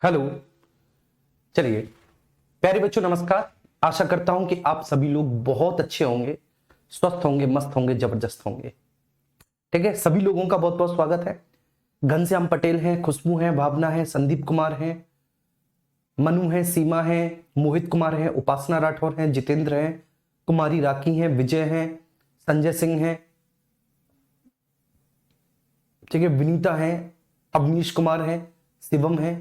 Hello. चलिए प्यारे बच्चों, नमस्कार। आशा करता हूं कि आप सभी लोग बहुत अच्छे होंगे, स्वस्थ होंगे, मस्त होंगे, जबरदस्त होंगे। ठीक है, सभी लोगों का बहुत बहुत स्वागत है। घनश्याम पटेल हैं, खुशबू हैं, भावना है, संदीप कुमार हैं, मनु है, सीमा है, मोहित कुमार है, उपासना राठौर हैं, जितेंद्र हैं, कुमारी राखी हैं, विजय हैं, संजय सिंह हैं, ठीक है, विनीता है, अवनीश कुमार है, शिवम है,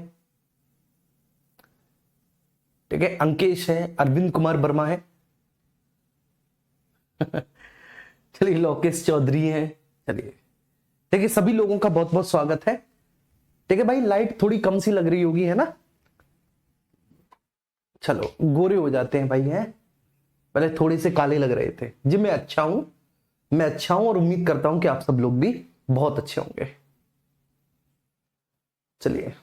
ठीक है, अंकेश है, अरविंद कुमार वर्मा है, चलिए लोकेश चौधरी हैं। चलिए ठीक है, सभी लोगों का बहुत बहुत स्वागत है। ठीक है भाई, लाइट थोड़ी कम सी लग रही होगी, है ना? चलो गोरे हो जाते हैं भाई, हैं पहले थोड़े से काले लग रहे थे जी। मैं अच्छा हूं, मैं अच्छा हूं और उम्मीद करता हूं कि आप सब लोग भी बहुत अच्छे होंगे। चलिए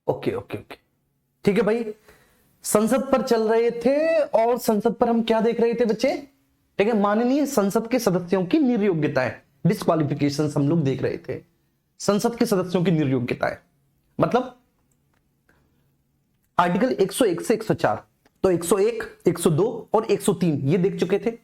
ओके ओके ओके, ठीक है भाई। संसद पर चल रहे थे और संसद पर हम क्या देख रहे थे बच्चे? ठीक है, माननीय संसद के सदस्यों की निर्योग्यताएं, डिस्क्वालिफिकेशन हम लोग देख रहे थे। संसद के सदस्यों की निर्योग्यताएं मतलब आर्टिकल 101 से 104, तो 101, 102 और 103 ये देख चुके थे।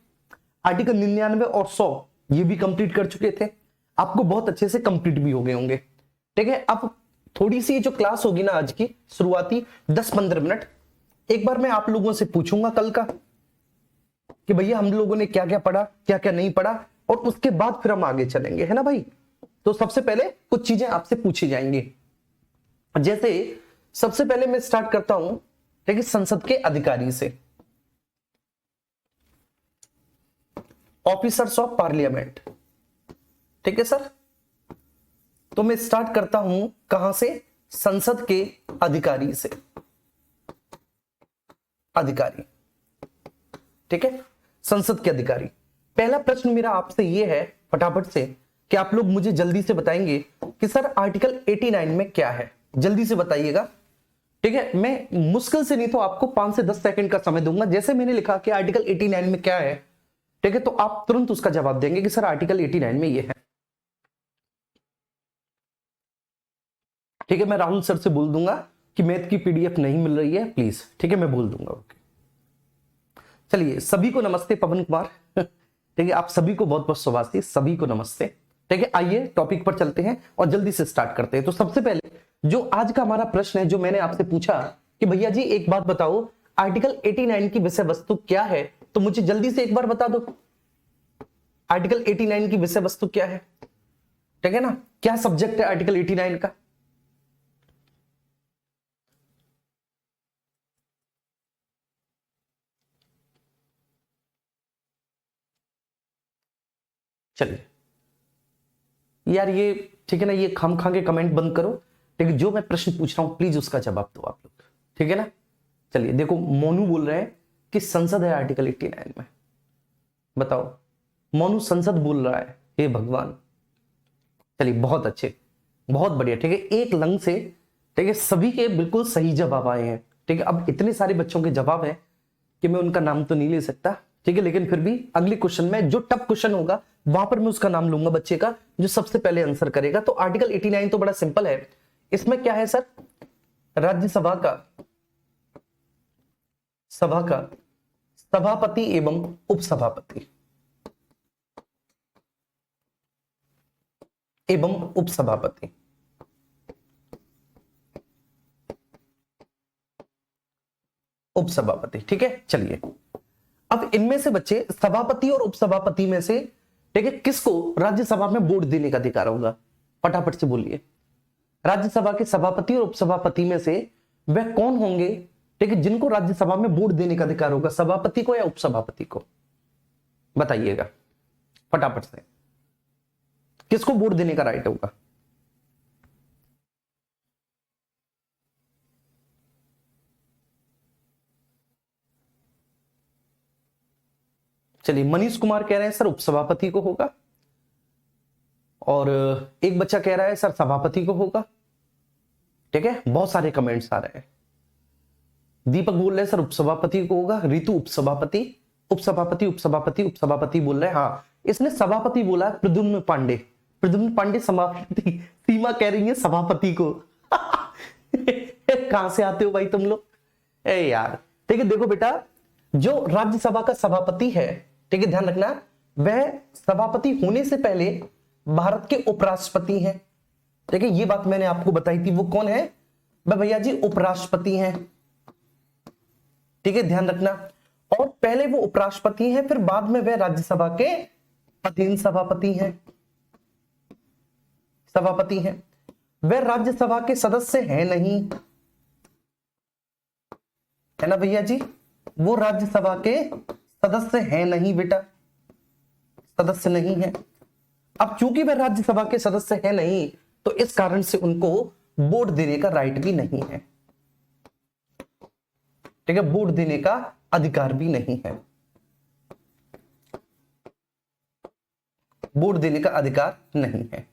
आर्टिकल 99 और 100 ये भी कंप्लीट कर चुके थे। आपको बहुत अच्छे से कंप्लीट भी हो गए होंगे। ठीक है, अब थोड़ी सी जो क्लास होगी ना आज की, शुरुआती 10-15 मिनट, एक बार मैं आप लोगों से पूछूंगा कल का कि भैया हम लोगों ने क्या क्या पढ़ा, क्या क्या नहीं पढ़ा, और उसके बाद फिर हम आगे चलेंगे, है ना भाई? तो सबसे पहले कुछ चीजें आपसे पूछी जाएंगी। जैसे सबसे पहले मैं स्टार्ट करता हूं, ठीक है, संसद के अधिकारी से। ऑफिसर्स ऑफ पार्लियामेंट, ठीक है सर। तो मैं स्टार्ट करता हूं कहां से? संसद के अधिकारी से। अधिकारी, ठीक है, संसद के अधिकारी। पहला प्रश्न मेरा आपसे यह है फटाफट से कि आप लोग मुझे जल्दी से बताएंगे कि सर आर्टिकल 89 में क्या है। जल्दी से बताइएगा, ठीक है। मैं मुश्किल से नहीं तो आपको 5 से 10 सेकंड का समय दूंगा। जैसे मैंने लिखा कि आर्टिकल 89 में क्या है, ठीक है, तो आप तुरंत उसका जवाब देंगे कि सर आर्टिकल 89 में ये है। ठीक है, मैं राहुल सर से बोल दूंगा कि मैथ की पीडीएफ नहीं मिल रही है प्लीज, ठीक है, मैं बोल दूंगा। ओके, चलिए सभी को नमस्ते। पवन कुमार, ठीक है, आप सभी को बहुत बहुत शुभाशीष, सभी को नमस्ते। ठीक है, आइए टॉपिक पर चलते हैं और जल्दी से स्टार्ट करते हैं। तो सबसे पहले जो आज का हमारा प्रश्न है, जो मैंने आपसे पूछा कि भैया जी एक बात बताओ, आर्टिकल 89 की विषय वस्तु क्या है, तो मुझे जल्दी से एक बार बता दो आर्टिकल 89 की विषय वस्तु क्या है। ठीक है ना, क्या सब्जेक्ट है आर्टिकल 89 का? चलिए यार ये, ठीक है ना, ये खाम खा के कमेंट बंद करो। ठीक है, जो मैं प्रश्न पूछ रहा हूं प्लीज उसका जवाब दो आप लोग, ठीक है ना। चलिए देखो, मोनू बोल रहे हैं कि संसद है आर्टिकल 89 में। बताओ, मोनू संसद बोल रहा है, हे भगवान। चलिए बहुत अच्छे, बहुत बढ़िया। ठीक है, एक लंग से, ठीक है, सभी के बिल्कुल सही जवाब आए हैं। ठीक है, अब इतने सारे बच्चों के जवाब है कि मैं उनका नाम तो नहीं ले सकता, ठीक है, लेकिन फिर भी अगले क्वेश्चन में जो टफ क्वेश्चन होगा वहां पर मैं उसका नाम लूंगा बच्चे का जो सबसे पहले आंसर करेगा। तो आर्टिकल 89 तो बड़ा सिंपल है। इसमें क्या है सर? राज्यसभा का, सभा का सभापति एवं उपसभापति, एवं उपसभापति, उपसभापति, ठीक है। चलिए अब इनमें से बच्चे सभापति और उपसभापति में से, ठीक है, किसको राज्यसभा में वोट देने का अधिकार होगा? फटाफट से बोलिए। राज्यसभा के सभापति और उपसभापति में से वह कौन होंगे, ठीक है, जिनको राज्यसभा में वोट देने का अधिकार होगा? सभापति को या उपसभापति को? बताइएगा फटाफट से, किसको वोट देने का राइट होगा? चलिए मनीष कुमार कह रहे हैं सर उपसभापति को होगा, और एक बच्चा कह रहा है सर सभापति को होगा। ठीक है, बहुत सारे कमेंट्स आ रहे हैं। दीपक बोल रहे हैं सर उपसभापति को होगा। रितु उपसभापति, उपसभापति उपसभापति उपसभापति बोल रहे हैं। हाँ, इसने सभापति बोला प्रद्युम्न पांडे, प्रद्युम्न पांडे सभापति, सीमा कह रही है सभापति को। कहां से आते हो भाई तुम लोग, ए यार। ठीक है, देखो बेटा, जो राज्यसभा का सभापति है, ठीक है, ध्यान रखना, वह सभापति होने से पहले भारत के उपराष्ट्रपति हैं। ठीक है, ये बात मैंने आपको बताई थी। वो कौन है वह भैया जी, उपराष्ट्रपति हैं। ठीक है, ध्यान रखना। और पहले वो उपराष्ट्रपति हैं, फिर बाद में वह राज्यसभा के अधीन सभापति हैं, सभापति हैं। वह राज्यसभा के सदस्य हैं नहीं, है ना भैया जी, वो राज्यसभा के सदस्य हैं नहीं बेटा, सदस्य नहीं है। अब चूंकि वह राज्यसभा के सदस्य हैं नहीं, तो इस कारण से उनको वोट देने का राइट भी नहीं है। ठीक है, वोट देने का अधिकार भी नहीं है, वोट देने का अधिकार नहीं है,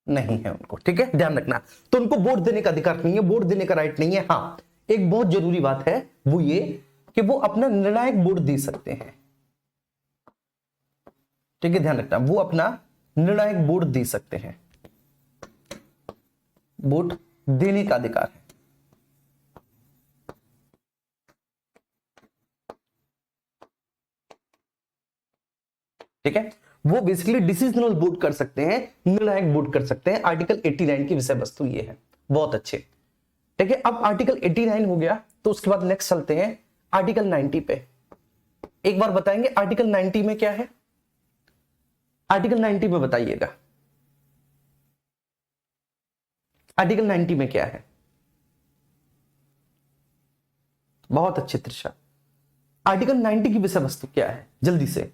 नहीं है उनको। ठीक है, ध्यान रखना, तो उनको वोट देने का अधिकार नहीं है, वोट देने का राइट नहीं है। हाँ, एक बहुत जरूरी बात है, वो ये कि वो अपना निर्णायक वोट दे सकते हैं। ठीक है, ध्यान रखना, वो अपना निर्णायक वोट दे सकते हैं, वोट देने का अधिकार है। ठीक है, वो बेसिकली डिसीजनल वोट कर सकते हैं, निर्णायक वोट कर सकते हैं। आर्टिकल 89 की विषय वस्तु ये है। बहुत अच्छे। ठीक है, अब आर्टिकल 89 हो गया, तो उसके बाद नेक्स्ट चलते हैं आर्टिकल 90 पे। एक बार बताएंगे आर्टिकल 90 में क्या है, आर्टिकल 90 में बताइएगा, आर्टिकल 90 में क्या है। बहुत अच्छे त्रिशा, आर्टिकल 90 की विषय वस्तु क्या है, जल्दी से।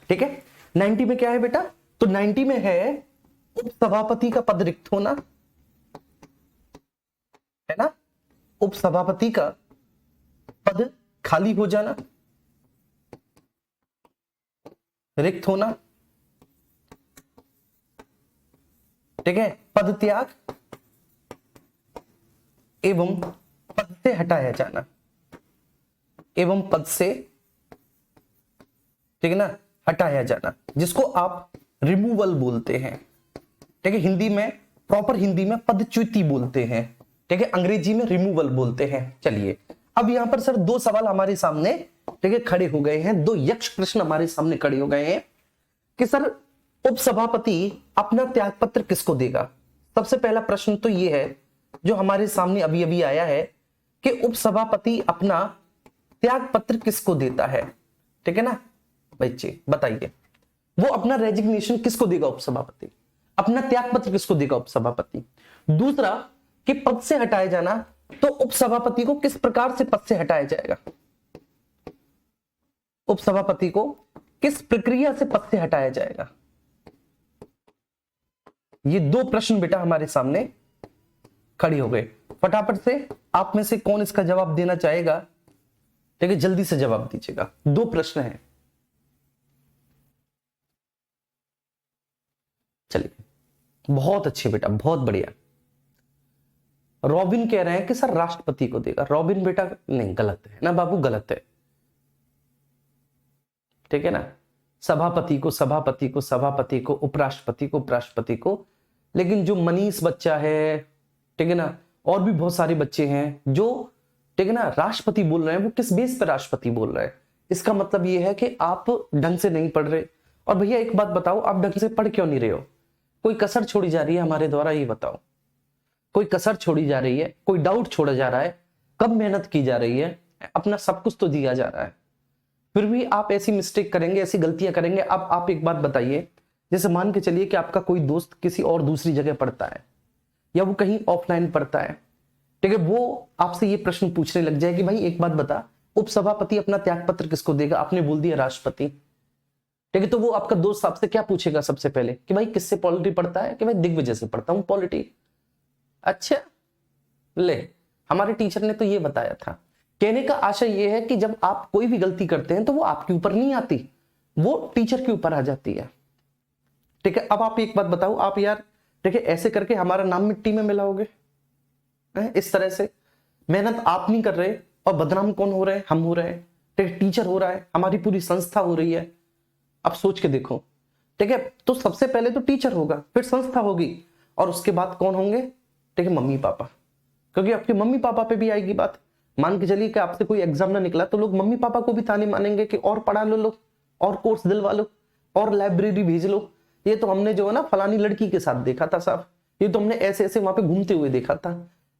ठीक है, 90 में क्या है बेटा, तो 90 में है उपसभापति का पद रिक्त होना, है ना, उपसभापति का पद खाली हो जाना, रिक्त होना। ठीक है, पद त्याग एवं पद से हटाया जाना, एवं पद से, ठीक है ना, हटाया जाना, जिसको आप रिमूवल बोलते हैं। ठीक है, हिंदी में, प्रॉपर हिंदी में पदच्युति बोलते हैं। ठीक है, अंग्रेजी में रिमूवल बोलते हैं। चलिए, अब यहां पर सर दो सवाल हमारे सामने, ठीक है, खड़े हो गए हैं, दो यक्ष प्रश्न हमारे सामने खड़े हो गए हैं कि सर उपसभापति अपना त्यागपत्र किसको देगा। सबसे पहला प्रश्न तो ये है जो हमारे सामने अभी अभी आया है कि उपसभापति अपना त्यागपत्र किसको देता है। ठीक है ना बच्चे, बताइए, वो अपना रेजिग्नेशन किसको देगा उपसभापति, अपना त्यागपत्र किसको देगा उपसभापति। दूसरा कि पद से हटाया जाना, तो उपसभापति को किस प्रकार से पद से हटाया जाएगा, उपसभापति को किस प्रक्रिया से पद से हटाया जाएगा। ये दो प्रश्न बेटा हमारे सामने खड़ी हो गए। फटाफट से आप में से कौन इसका जवाब देना चाहेगा, ठीक है, जल्दी से जवाब दीजिएगा। दो प्रश्न हैं। चलिए, बहुत अच्छे बेटा, बहुत बढ़िया। रॉबिन कह रहे हैं कि सर राष्ट्रपति को देगा। रॉबिन बेटा नहीं, गलत है ना बाबू, गलत है। ठीक है ना, सभापति को सभापति को सभापति को, उपराष्ट्रपति को उपराष्ट्रपति को। लेकिन जो मनीष बच्चा है, ठीक है ना, और भी बहुत सारे बच्चे हैं जो, ठीक है ना, राष्ट्रपति बोल रहे हैं, वो किस बेस पर राष्ट्रपति बोल रहे हैं। इसका मतलब ये है कि आप ढंग से नहीं पढ़ रहे। और भैया एक बात बताओ, आप ढंग से पढ़ क्यों नहीं रहे हो? कोई कसर छोड़ी जा रही है हमारे द्वारा, ये बताओ, कोई कसर छोड़ी जा रही है, कोई डाउट छोड़ा जा रहा है, कब मेहनत की जा रही है, अपना सब कुछ तो दिया जा रहा है, फिर भी आप ऐसी मिस्टेक करेंगे, ऐसी गलतियां करेंगे। अब आप एक बात बताइए, जैसे मान के चलिए कि आपका कोई दोस्त किसी और दूसरी जगह पढ़ता है, या वो कहीं ऑफलाइन पढ़ता है, ठीक है, वो आपसे ये प्रश्न पूछने लग जाए कि भाई एक बात बता, उपसभापति अपना त्यागपत्र किसको देगा? आपने बोल दिया राष्ट्रपति, ठीक है, तो वो आपका दोस्त आपसे क्या पूछेगा सबसे पहले कि भाई किससे पॉलिटी पढ़ता है? कि भाई दिग्विजय से पढ़ता हूं पॉलिटी। अच्छा, ले, हमारे टीचर ने तो ये बताया था। कहने का आशय ये है कि जब आप कोई भी गलती करते हैं तो वो आपके ऊपर नहीं आती, वो टीचर के ऊपर आ जाती है। ठीक है, अब आप एक बात बताओ, आप यार, ठीक है, ऐसे करके हमारा नाम मिट्टी में मिलाओगे? इस तरह से मेहनत आप नहीं कर रहे और बदनाम कौन हो रहे हैं? हम हो रहे हैं। ठीक है, टीचर हो रहा है, हमारी पूरी संस्था हो रही है। अब सोच के देखो, ठीक है, तो सबसे पहले तो टीचर होगा, फिर संस्था होगी, और उसके बाद कौन होंगे, ठीक है, मम्मी पापा, क्योंकि आपके मम्मी पापा पे भी आएगी बात। मान के चलिए कि आपसे कोई एग्जाम ना निकला तो लोग मम्मी पापा को भी ताने मानेंगे कि और पढ़ा लो लोग, और कोर्स दिलवा लो, और लाइब्रेरी भेज लो। ये तो हमने जो है ना फलानी लड़की के साथ देखा था साहब, ये तो हमने ऐसे ऐसे वहां पे घूमते हुए देखा था,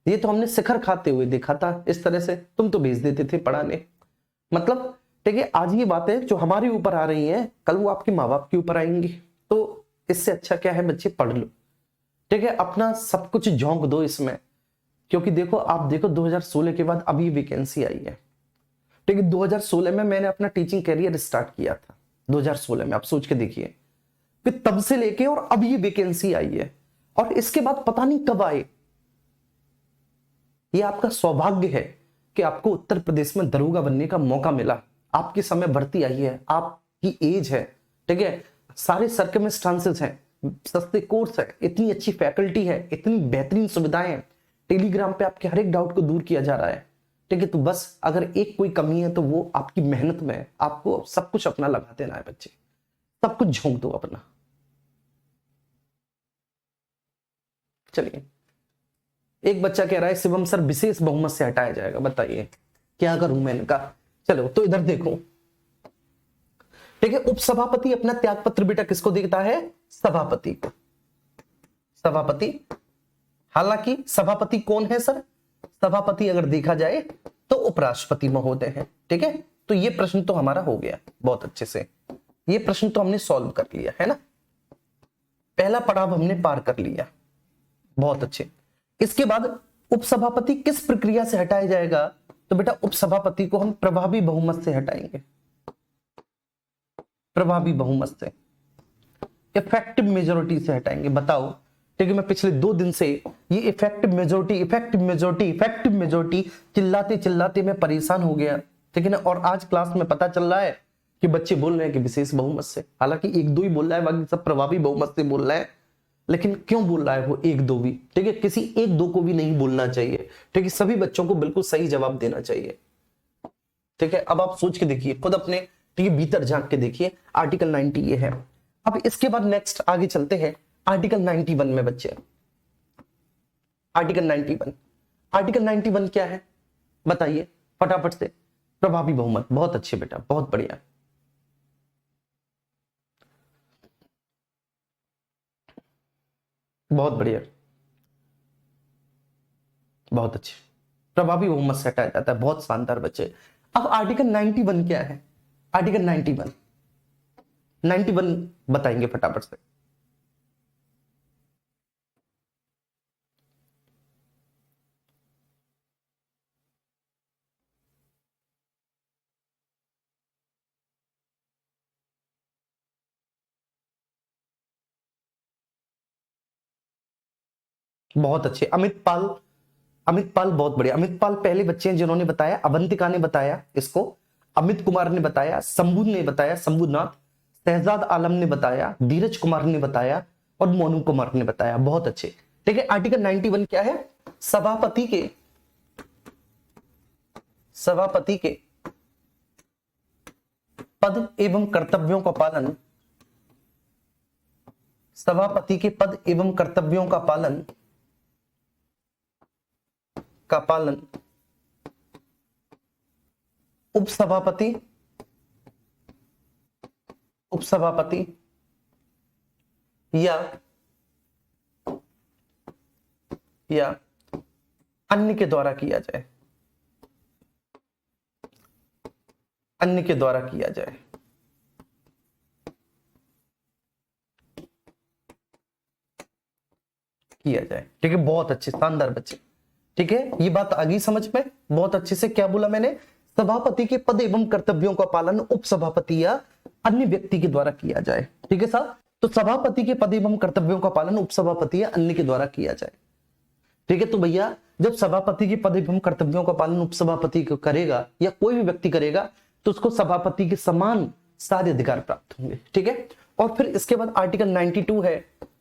ये तो हमने शिखर खाते हुए देखा था, इस तरह से तुम तो भेज देते थे पढ़ाने। मतलब ठीक है, आज ये बातें जो हमारे ऊपर आ रही हैं, कल वो आपके माँ बाप के ऊपर आएंगी। तो इससे अच्छा क्या है, बच्चे पढ़ लो, ठीक है, अपना सब कुछ झोंक दो इसमें। क्योंकि देखो, आप देखो 2016 के बाद अभी वैकेंसी आई है, ठीक है। 2016 में मैंने अपना टीचिंग कैरियर स्टार्ट किया था, 2016 में, आप सोच के देखिए कि तब से लेके और अब ये वैकेंसी आई है, और इसके बाद पता नहीं कब आए। ये आपका सौभाग्य है कि आपको उत्तर प्रदेश में दरोगा बनने का मौका मिला, आपके समय भर्ती आई है, आपकी एज है, ठीक है, सारे सर्कमस्टांसेस हैं, सस्ते कोर्स है, इतनी अच्छी फैकल्टी है, इतनी बेहतरीन सुविधाएं हैं, टेलीग्राम पे आपके हर एक डाउट को दूर किया जा रहा है, ठीक है। तो बस अगर एक कोई कमी है तो वो आपकी मेहनत में है। आपको सब कुछ अपना लगा देना है बच्चे, सब कुछ झोंक दो अपना। चलिए, एक बच्चा कह रहा है शिवम सर विशेष बहुमत से हटाया जाएगा, बताइए क्या करूं मैंने कहा। चलो तो इधर देखो, ठीक है, उपसभापति अपना त्याग पत्र बेटा किसको देता है, सभापति को, सभापति। हालांकि सभापति कौन है सर, सभापति अगर देखा जाए तो उपराष्ट्रपति महोदय है, ठीक है। तो ये प्रश्न तो हमारा हो गया बहुत अच्छे से, ये प्रश्न तो हमने सॉल्व कर लिया है ना, पहला पड़ाव हमने पार कर लिया, बहुत अच्छे। इसके बाद उपसभापति किस प्रक्रिया से हटाया जाएगा, तो बेटा उपसभापति को हम प्रभावी बहुमत से हटाएंगे, प्रभावी बहुमत से, इफेक्टिव मेजोरिटी से हटाएंगे। बताओ, ठीक है, मैं पिछले 2 दिन से ये effective majority effective majority effective majority चिल्लाते चिल्लाते मैं परेशान हो गया, ठीक है ना। और आज क्लास में पता चल रहा है कि बच्चे बोल रहे हैं कि विशेष बहुमत से, हालांकि 1-2 ही बोल रहा है, बाकी सब प्रभावी बहुमत से बोल रहा है। लेकिन क्यों बोल रहा है वो 1-2 भी, ठीक है, किसी 1-2 को भी नहीं बोलना चाहिए, ठीक है, सभी बच्चों को बिल्कुल सही जवाब देना चाहिए, ठीक है। अब आप सोच के देखिए खुद अपने, ठीक है, भीतर झांक के देखिए। आर्टिकल 90 ये है। अब इसके बाद नेक्स्ट आगे चलते हैं आर्टिकल 91 में बच्चे, आर्टिकल 91, आर्टिकल 91 क्या है बताइए फटाफट से। प्रभावी बहुमत, बहुत अच्छे बेटा, बहुत बढ़िया, बहुत बढ़िया, बहुत अच्छे, प्रभावी बहुमत से हटाया जाता है, बहुत शानदार बच्चे। अब आर्टिकल 91 क्या है, आर्टिकल 91 91 बताएंगे फटाफट से। बहुत अच्छे, अमित पाल, अमित पाल बहुत बढ़िया। अमित पाल पहले बच्चे हैं जिन्होंने बताया, अवंतिका ने बताया इसको, अमित कुमार ने बताया, शंभू ने बताया, शंभूनाथ, शहजाद आलम ने बताया, धीरज कुमार ने बताया, और मोनू कुमार ने बताया, बहुत अच्छे, ठीक है। आर्टिकल 91 क्या है, सभापति के, सभापति के पद एवं कर्तव्यों का पालन, सभापति के पद एवं कर्तव्यों का पालन उपसभापति, उपसभापति या अन्य के द्वारा किया जाए, अन्य के द्वारा किया जाए, ठीक है। बहुत अच्छे, शानदार बच्चे, ठीक है, ये बात आ गई समझ में बहुत अच्छे से। क्या बोला मैंने, सभापति के पद एवं कर्तव्यों का पालन उपसभापति या अन्य व्यक्ति के द्वारा किया जाए, ठीक है साहब। तो सभापति के पद एवं कर्तव्यों का पालन उपसभापति या अन्य के द्वारा किया जाए, ठीक है। तो भैया जब सभापति के पद एवं कर्तव्यों का पालन उपसभापति को करेगा या कोई भी व्यक्ति करेगा तो उसको सभापति के समान सारे अधिकार प्राप्त होंगे, ठीक है। और फिर इसके बाद आर्टिकल 92 है।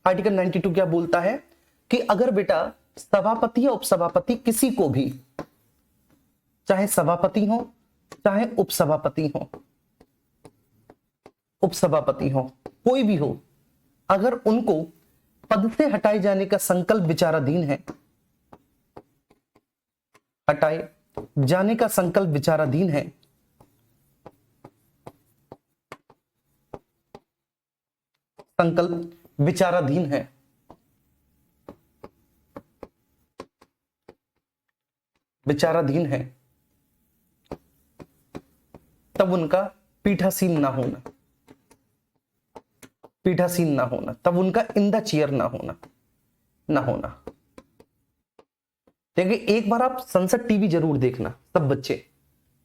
आर्टिकल 92 क्या बोलता है कि अगर बेटा सभापति या उपसभापति किसी को भी, चाहे सभापति हो चाहे उपसभापति हो, उपसभापति हो, कोई भी हो, अगर उनको पद से हटाए जाने का संकल्प विचाराधीन है, हटाए जाने का संकल्प विचाराधीन है, संकल्प विचाराधीन है, विचाराधीन है, तब उनका पीठासीन ना होना, पीठासीन ना होना, तब उनका इन द चेयर ना होना, ना होना। ठीक है, एक बार आप संसद टीवी जरूर देखना सब बच्चे,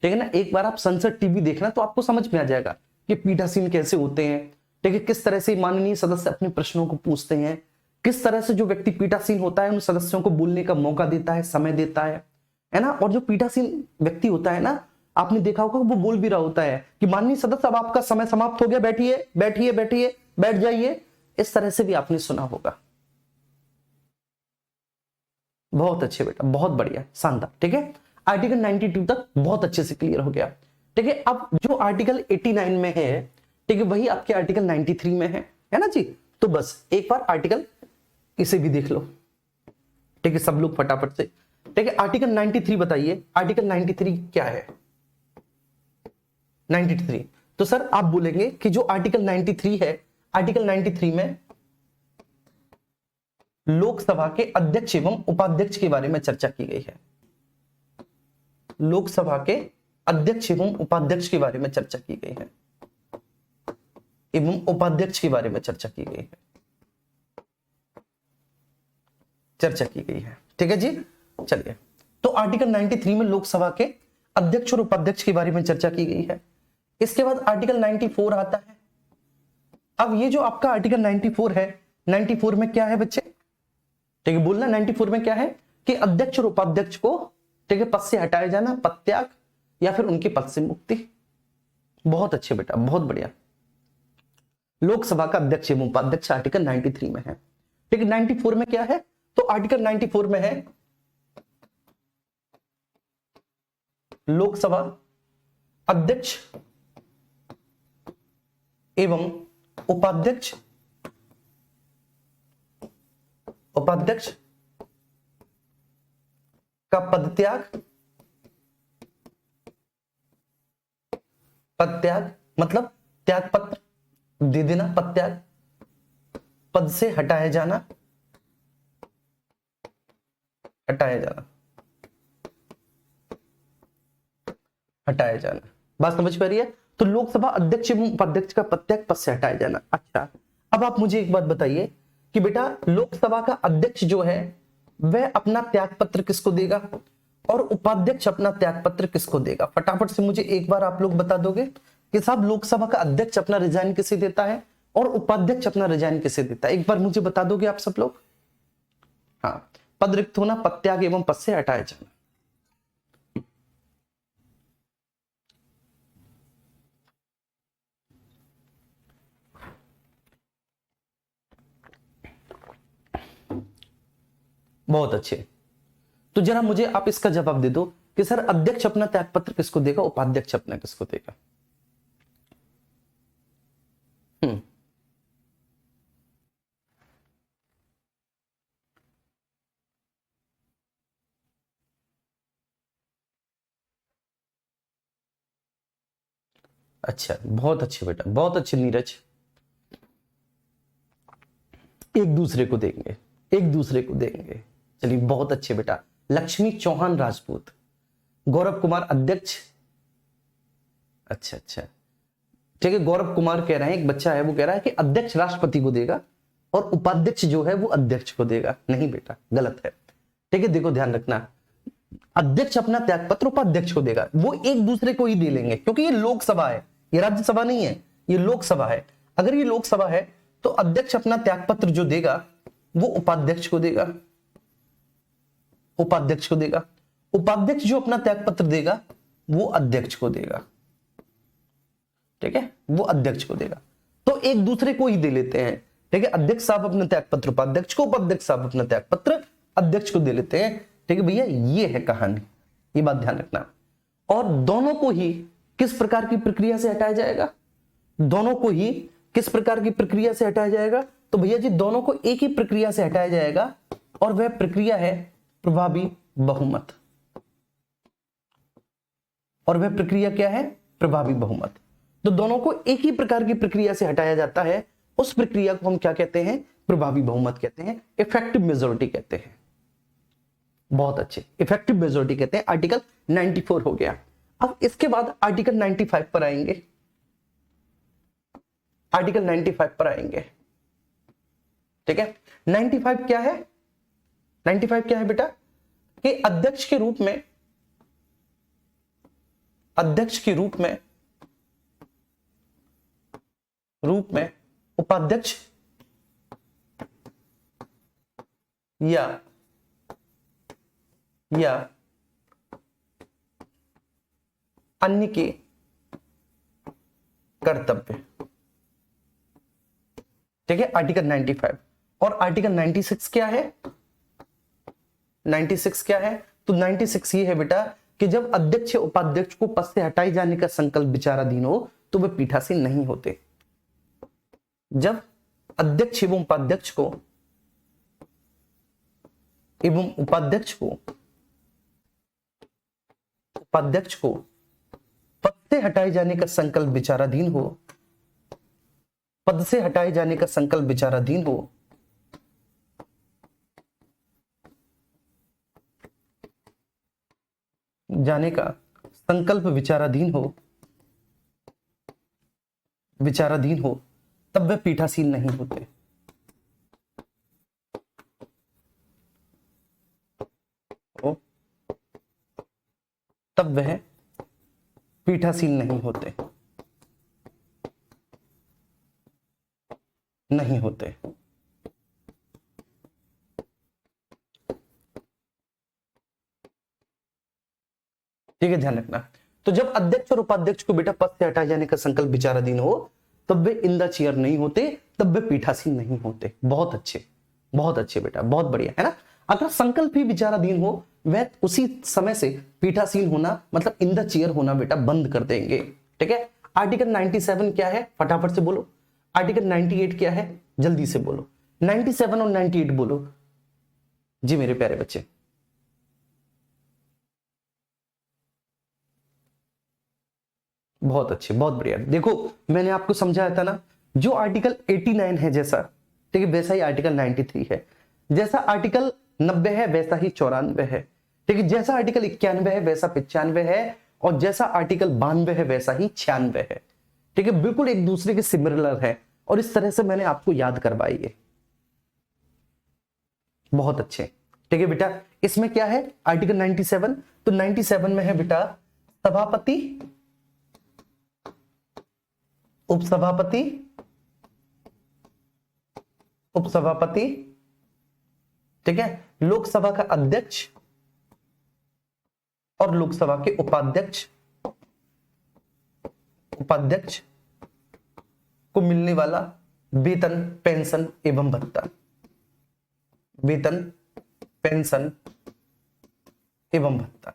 ठीक है ना, एक बार आप संसद टीवी देखना तो आपको समझ में आ जाएगा कि पीठासीन कैसे होते हैं, ठीक है, किस तरह से माननीय सदस्य अपने प्रश्नों को पूछते हैं, किस तरह से जो व्यक्ति पीठासीन होता है उन सदस्यों को बोलने का मौका देता है, समय देता है ना। और जो पीठासीन व्यक्ति होता है ना, आपने देखा होगा वो बोल भी रहा होता है कि माननीय सदस्य अब आपका समय समाप्त हो गया, बैठिए बैठिए बैठिए, बैठ जाइए, इस तरह से भी आपने सुना होगा। बहुत अच्छे बेटा, बहुत बढ़िया, शानदार। ठीक है, आर्टिकल 92 तक बहुत अच्छे से क्लियर हो गया। ठीक है, अब जो आर्टिकल 89 में है, ठीक है, वही आपके आर्टिकल 93 में है ना जी। तो बस एक बार आर्टिकल इसे भी देख लो, ठीक है, सब लोग फटाफट से। ठीक है, आर्टिकल 93 बताइए, आर्टिकल 93 क्या है? 93, तो सर आप बोलेंगे कि जो आर्टिकल 93 है, आर्टिकल 93 में लोकसभा के अध्यक्ष एवं उपाध्यक्ष के बारे में चर्चा की गई है। लोकसभा के अध्यक्ष एवं उपाध्यक्ष के बारे में चर्चा की गई है, एवं उपाध्यक्ष के बारे में चर्चा की गई है, चर्चा की गई है। ठीक है जी, चलिए, तो आर्टिकल 93 में लोकसभा के अध्यक्ष और उपाध्यक्ष के बारे में चर्चा की गई है। इसके बाद आर्टिकल 94 आता है। अब ये जो आपका आर्टिकल 94 है, 94 में क्या है बच्चे? ठीक है, बोलना 94 में क्या है कि अध्यक्ष और उपाध्यक्ष को, ठीक है, पद से हटाया जाना, पद त्याग या फिर उनके पद से मुक्ति। बहुत अच्छे बेटा, बहुत बढ़िया। लोकसभा का अध्यक्ष एवं उपाध्यक्ष आर्टिकल 93 में है। ठीक है, 94 में क्या है? तो आर्टिकल 94 में है लोकसभा अध्यक्ष एवं उपाध्यक्ष, उपाध्यक्ष का पदत्याग, पदत्याग मतलब त्याग पत्र दे देना, पदत्याग, पद से हटाया जाना, हटाया जाना, हटाया जाना। बात समझ पा रही है? तो लोकसभा अध्यक्ष एवं उपाध्यक्ष का पदत्याग, पद से हटाया जाना। अच्छा, अब आप मुझे एक बात बताइए कि बेटा लोकसभा का अध्यक्ष जो है वह अपना त्याग पत्र किसको देगा और उपाध्यक्ष अपना त्याग पत्र किसको देगा? फटाफट से मुझे एक बार आप लोग बता दोगे कि साहब लोकसभा का अध्यक्ष अपना रिजाइन किसे देता है और उपाध्यक्ष अपना रिजाइन किसे देता है? एक बार मुझे बता दोगे आप सब लोग? हाँ, पद रिक्त होना, पद त्याग एवं पद से हटाया जाना। बहुत अच्छे, तो जरा मुझे आप इसका जवाब दे दो कि सर अध्यक्ष अपना त्यागपत्र किसको देगा, उपाध्यक्ष अपना किसको देगा? अच्छा, बहुत अच्छे बेटा, बहुत अच्छे नीरज। एक दूसरे को देंगे, एक दूसरे को देंगे। चलिए, बहुत अच्छे बेटा। लक्ष्मी चौहान राजपूत, गौरव कुमार अध्यक्ष। अच्छा अच्छा, ठीक है, गौरव कुमार कह रहे हैं, एक बच्चा है वो कह रहा है कि अध्यक्ष राष्ट्रपति को देगा और उपाध्यक्ष जो है वो अध्यक्ष को देगा। नहीं बेटा, गलत है। ठीक है, देखो ध्यान रखना, अध्यक्ष अपना त्यागपत्र उपाध्यक्ष को देगा, वो एक दूसरे को ही दे लेंगे क्योंकि ये लोकसभा है, ये राज्यसभा नहीं है, ये लोकसभा है। अगर ये लोकसभा है तो अध्यक्ष अपना त्यागपत्र जो देगा वो उपाध्यक्ष को देगा, उपाध्यक्ष को देगा। उपाध्यक्ष जो अपना त्यागपत्र देगा वो अध्यक्ष को देगा। ठीक है, वो अध्यक्ष को देगा, तो एक दूसरे को ही दे लेते हैं। ठीक है, अध्यक्ष साहब अपना त्यागपत्र उपाध्यक्ष को, उपाध्यक्ष साहब अपना त्यागपत्र अध्यक्ष को दे लेते हैं। ठीक है भैया, ये है कहानी, ये बात ध्यान रखना। और दोनों को ही किस प्रकार की प्रक्रिया से हटाया जाएगा? दोनों को ही किस प्रकार की प्रक्रिया से हटाया जाएगा? तो भैया जी दोनों को एक ही प्रक्रिया से हटाया जाएगा और वह प्रक्रिया है प्रभावी बहुमत। और वह प्रक्रिया क्या है? प्रभावी बहुमत। तो दोनों को एक ही प्रकार की प्रक्रिया से हटाया जाता है, उस प्रक्रिया को हम क्या कहते हैं? प्रभावी बहुमत कहते हैं, इफेक्टिव मेजोरिटी कहते हैं। बहुत अच्छे, इफेक्टिव मेजोरिटी कहते हैं। आर्टिकल 94 हो गया। अब इसके बाद आर्टिकल 95 पर आएंगे। आर्टिकल 95 पर आएंगे, ठीक है। 95 क्या है? 95 क्या है बेटा? कि अध्यक्ष के रूप में उपाध्यक्ष या अन्य के कर्तव्य, ठीक है। आर्टिकल 95 और आर्टिकल 96 क्या है? 96 क्या है? तो 96 ये है बेटा कि जब अध्यक्ष उपाध्यक्ष को पद से हटाए जाने का संकल्प विचाराधीन हो तो वे पीठासीन नहीं होते। जब अध्यक्ष एवं उपाध्यक्ष को पद से हटाए जाने का संकल्प विचाराधीन हो, पद से हटाए जाने का संकल्प विचाराधीन हो, जाने का संकल्प विचाराधीन हो तब वे पीठासीन नहीं होते। तब वह पीठासीन नहीं होते। ठीक है, ध्यान रखना। तो जब अध्यक्ष और उपाध्यक्ष को बेटा पद से हटाए जाने का संकल्प विचाराधीन हो तब वे इन द चेयर नहीं होते, तब वे पीठासीन नहीं होते। बहुत अच्छे बेटा, बहुत बढ़िया, है ना। अगर संकल्प ही विचाराधीन हो वह उसी समय से पीठासीन होना मतलब इन द चेयर होना बेटा बंद कर देंगे, ठीक है। आर्टिकल 97 क्या है? फटाफट से बोलो। आर्टिकल 98 क्या है? जल्दी से बोलो। 97 और 98 बोलो जी मेरे प्यारे बच्चे। बहुत अच्छे, बहुत बढ़िया। देखो मैंने आपको समझाया था ना, जो आर्टिकल 89 है जैसा, ठीक है, वैसा ही आर्टिकल 93 है। जैसा आर्टिकल 90 है वैसा ही 94 है, ठीक है। जैसा आर्टिकल 91 है वैसा 95 है, और जैसा आर्टिकल 92 है वैसा ही 96 है, ठीक है। बिल्कुल एक दूसरे के सिमिलर है और इस तरह से मैंने आपको याद करवाई है। बहुत अच्छे, ठीक है बेटा। इसमें क्या है? आर्टिकल 97, तो 97 में है बेटा सभापति, उपसभापति, ठीक है, लोकसभा का अध्यक्ष और लोकसभा के उपाध्यक्ष को मिलने वाला वेतन, पेंशन एवं भत्ता। वेतन, पेंशन एवं भत्ता,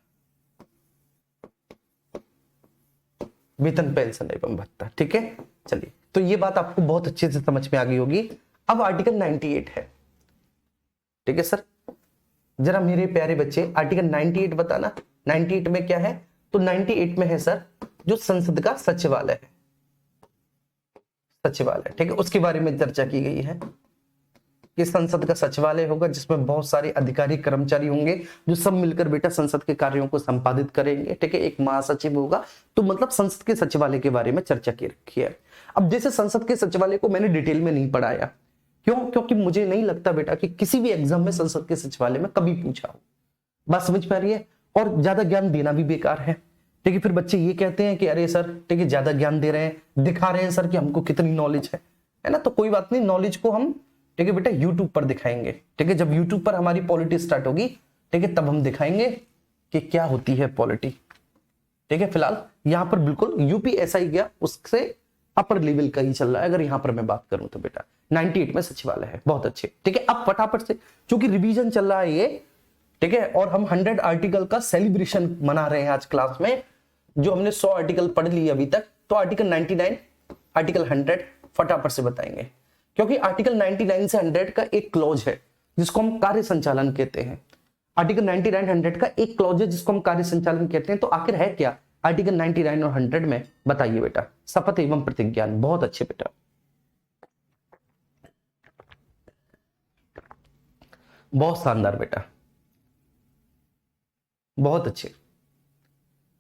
वेतन, पेंशन एवं भत्ता, ठीक है। चलिए, तो ये बात आपको बहुत अच्छे से समझ में आ गई होगी। अब आर्टिकल 98 है, ठीक है सर। जरा मेरे प्यारे बच्चे आर्टिकल 98 बताना। 98 में क्या है? तो 98 में है सर जो संसद का सचिवालय है, सचिवालय, ठीक है, उसके बारे में चर्चा की गई है कि संसद का सचिवालय होगा जिसमें बहुत सारे अधिकारी कर्मचारी होंगे जो सब मिलकर बेटा संसद के कार्यों को संपादित करेंगे, ठीक है। एक महासचिव होगा। तो मतलब संसद के सचिवालय के बारे में चर्चा की रखी है। अब जैसे संसद के सचिवालय को मैंने डिटेल में नहीं पढ़ाया, क्यों? क्योंकि मुझे नहीं लगता बेटा कि किसी भी एग्जाम में संसद के सचिवालय में कभी पूछा हो। बात समझ पा रही है? और ज्यादा ज्ञान देना भी बेकार है, ठीक है। फिर बच्चे ये कहते हैं कि अरे सर, ठीक है, ज्यादा ज्ञान दे रहे हैं, दिखा रहे हैं सर कि हमको कितनी नॉलेज है ना। तो कोई बात नहीं, नॉलेज को हम, ठीक है बेटा, यूट्यूब पर दिखाएंगे, ठीक है। जब यूट्यूब पर हमारी पॉलिटी स्टार्ट होगी, ठीक है, तब हम दिखाएंगे कि क्या होती है पॉलिटी, ठीक है। फिलहाल यहाँ पर बिल्कुल यूपीएसआई गया उससे अपर लेवल का ही चल रहा है। अगर यहाँ पर मैं बात करूं तो बेटा 98 में सचिवालय है। बहुत अच्छे, ठीक है। अब फटाफट से, चूंकि रिवीजन चल रहा है ये, ठीक है, और हम 100 आर्टिकल का सेलिब्रेशन मना रहे हैं आज क्लास में, जो हमने 100 आर्टिकल पढ़ लिए अभी तक, तो आर्टिकल 99, आर्टिकल 100 फटाफट से बताएंगे, क्योंकि आर्टिकल 99 से 100 का एक क्लॉज है जिसको हम कार्य संचालन कहते हैं। आर्टिकल 99 100 का एक क्लॉज है जिसको हम कार्य संचालन कहते हैं। तो आखिर है क्या आर्टिकल 99 और 100 में, बताइए बेटा। शपथ एवं प्रतिज्ञान, बहुत अच्छे बेटा, बहुत शानदार बेटा, बहुत अच्छे।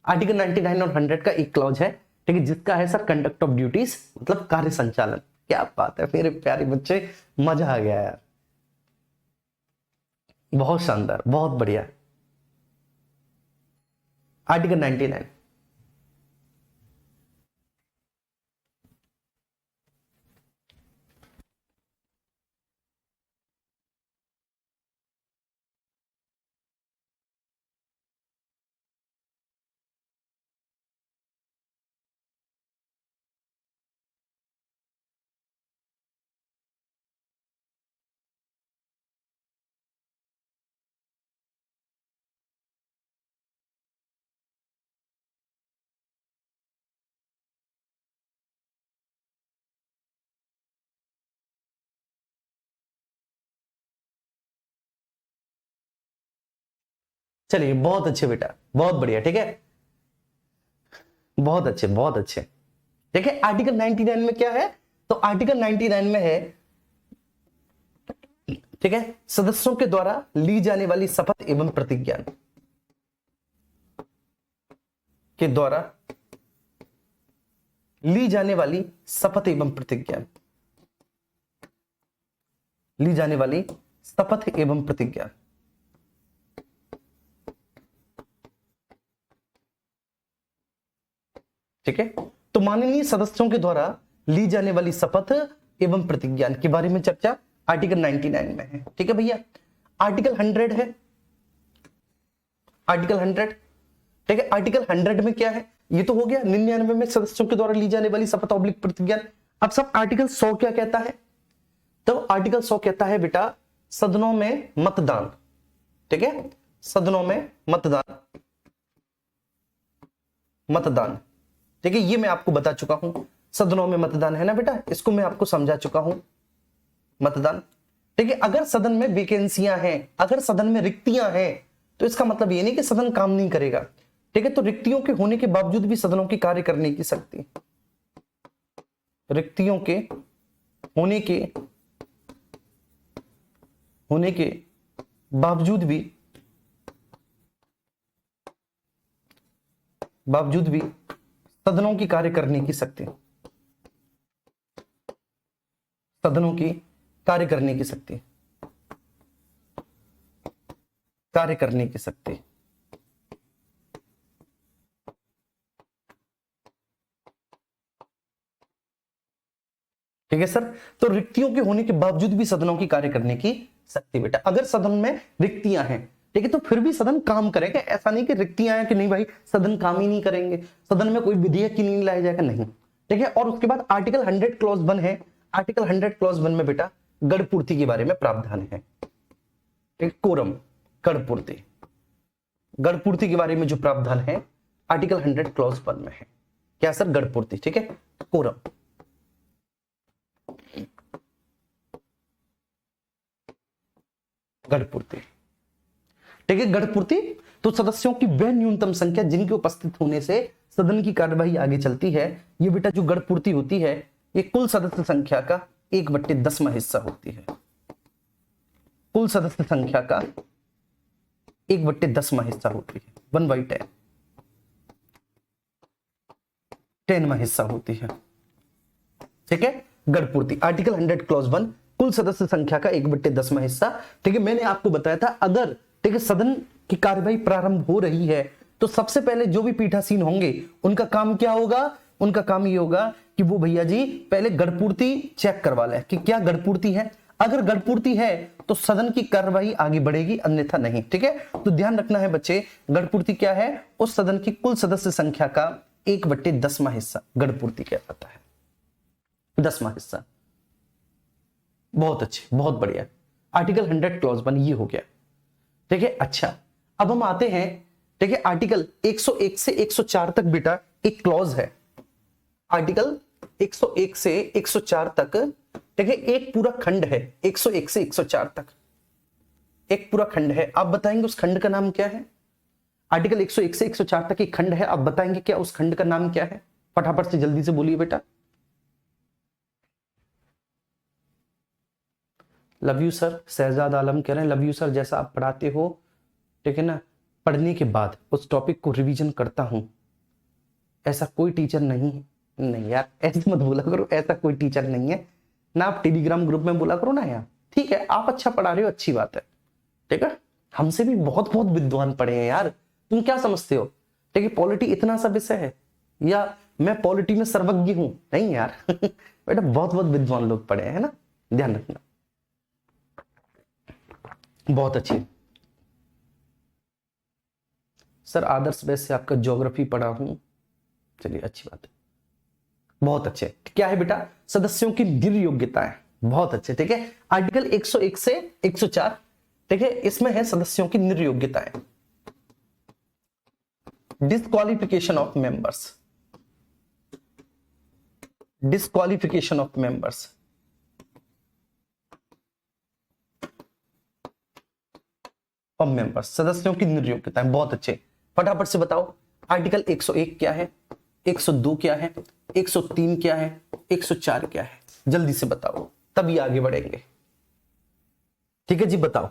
आर्टिकल 99 और 100 का एक क्लॉज है, ठीक है, जिसका है सर कंडक्ट ऑफ ड्यूटीज, मतलब कार्य संचालन। क्या बात है मेरे प्यारे बच्चे, मजा आ गया यार, बहुत शानदार, बहुत बढ़िया। आर्टिकल 99, चलिए बहुत अच्छे बेटा, बहुत बढ़िया, ठीक है, बहुत अच्छे, बहुत अच्छे। ठीक है, आर्टिकल 99 में क्या है, तो आर्टिकल 99 में है, ठीक है, सदस्यों के द्वारा ली जाने वाली शपथ एवं प्रतिज्ञा के द्वारा ली जाने वाली शपथ एवं प्रतिज्ञा, ली जाने वाली शपथ एवं प्रतिज्ञा, ठीक है। तो माननीय सदस्यों के द्वारा ली जाने वाली शपथ एवं प्रतिज्ञा के बारे में चर्चा आर्टिकल 99 में है, ठीक है भैया। आर्टिकल 100 है, आर्टिकल 100, ठीक है। आर्टिकल 100 में क्या है, ये तो हो गया 99 में सदस्यों के द्वारा ली जाने वाली शपथ ऑब्लिक प्रतिज्ञा। अब सब आर्टिकल 100 क्या कहता है, तो आर्टिकल 100 कहता है बेटा सदनों में मतदान, ठीक है, सदनों में मतदान, मतदान, ठीक है, ये मैं आपको बता चुका हूं, सदनों में मतदान है ना बेटा, इसको मैं आपको समझा चुका हूं, मतदान, ठीक है। अगर सदन में वैकेंसियां हैं, अगर सदन में रिक्तियां हैं, तो इसका मतलब ये नहीं कि सदन काम नहीं करेगा, ठीक है। तो रिक्तियों के होने के बावजूद भी सदनों की कार्य करने की शक्ति, रिक्तियों के होने के बावजूद भी सदनों की कार्य करने की शक्ति, सदनों की कार्य करने की शक्ति, कार्य करने की शक्ति, ठीक है सर। तो रिक्तियों के होने के बावजूद भी सदनों की कार्य करने की शक्ति बेटा, अगर सदन में रिक्तियां हैं, ठीक है, तो फिर भी सदन काम करेगा। ऐसा नहीं कि रिक्तियां हैं कि नहीं भाई सदन काम ही नहीं करेंगे, सदन में कोई विधेयक ही नहीं लाया जाएगा, नहीं, ठीक है। और उसके बाद आर्टिकल 100 क्लॉज 1 है, आर्टिकल 100 क्लॉज 1 में बेटा गढ़पूर्ति के बारे में प्रावधान है, ठीक, कोरम, गढ़पूर्ति, गढ़पूर्ति के बारे में जो प्रावधान है आर्टिकल 100 क्लॉज 1 में है, क्या सर, गढ़पूर्ति, ठीक है, कोरम, गढ़पूर्ति, ठीक है, गढ़पूर्ति। तो सदस्यों की वह न्यूनतम संख्या जिनके उपस्थित होने से सदन की कार्यवाही आगे चलती है, ये बेटा जो गढ़पूर्ति होती है, ये कुल सदस्य संख्या का 1/10वां हिस्सा होती है, कुल सदस्य संख्या का 1/10वां हिस्सा होती है, 1/10, 10वां हिस्सा होती है, ठीक है। गढ़पूर्ति आर्टिकल 100 क्लॉज 1 कुल सदस्य संख्या का 1/10वां हिस्सा, ठीक है। मैंने आपको बताया था अगर, ठीक है, सदन की कार्यवाही प्रारंभ हो रही है तो सबसे पहले जो भी पीठासीन होंगे उनका काम क्या होगा, उनका काम ये होगा कि वो भैया जी पहले गढ़पूर्ति चेक करवा ले कि क्या गढ़पूर्ति है, अगर गढ़पूर्ति है तो सदन की कार्यवाही आगे बढ़ेगी, अन्यथा नहीं, ठीक है। तो ध्यान रखना है बच्चे, गढ़पूर्ति क्या है, उस सदन की कुल सदस्य संख्या का 1/10वां हिस्सा गढ़पूर्ति कहलाता है, 10वां हिस्सा। बहुत अच्छे, बहुत बढ़िया, आर्टिकल 100 क्लॉज 1 ये हो गया, ठीक है। अच्छा अब हम आते हैं, ठीक है। आर्टिकल 101 से 104 तक बेटा एक क्लॉज है, आर्टिकल 101 से 104 तक, ठीक है, एक पूरा खंड है, 101 से 104 तक एक पूरा खंड है। आप बताएंगे उस खंड का नाम क्या है? आर्टिकल 101 से 104 तक एक खंड है, आप बताएंगे क्या उस खंड का नाम क्या है? फटाफट से जल्दी से बोलिए बेटा। लव यू सर, शहजाद आलम कह रहे हैं लव यू सर, जैसा आप पढ़ाते हो, ठीक है ना, पढ़ने के बाद उस टॉपिक को रिवीजन करता हूं, ऐसा कोई टीचर नहीं है। नहीं यार ऐसे मत बोला करो, ऐसा कोई टीचर नहीं है ना, आप टेलीग्राम ग्रुप में बोला करो ना यार। ठीक है, आप अच्छा पढ़ा रहे हो, अच्छी बात है, ठीक है, हमसे भी बहुत बहुत विद्वान पढ़े हैं यार, तुम क्या समझते हो? ठीक है, पॉलिटी इतना सा विषय है या मैं पॉलिटी में सर्वज्ञ हूं? नहीं यार बेटा बहुत बहुत विद्वान लोग पढ़े हैं ना, ध्यान रखना। बहुत अच्छी सर, आदर्श बेस से आपका ज्योग्राफी पढ़ा हूं, चलिए अच्छी बात है, बहुत अच्छे। क्या है बेटा? सदस्यों की निर्योग्यताएं, बहुत अच्छे, ठीक है। आर्टिकल 101 से 104, ठीक है, इसमें है सदस्यों की निर्योग्यताएं, disqualification of members, disqualification of members, of members, सदस्यों की निर्योग्यताएं, बहुत अच्छे। फटाफट से बताओ आर्टिकल 101 क्या है, 102 क्या है, 103 क्या है, 104 क्या है? जल्दी से बताओ तभी आगे बढ़ेंगे। ठीक है जी, बताओ।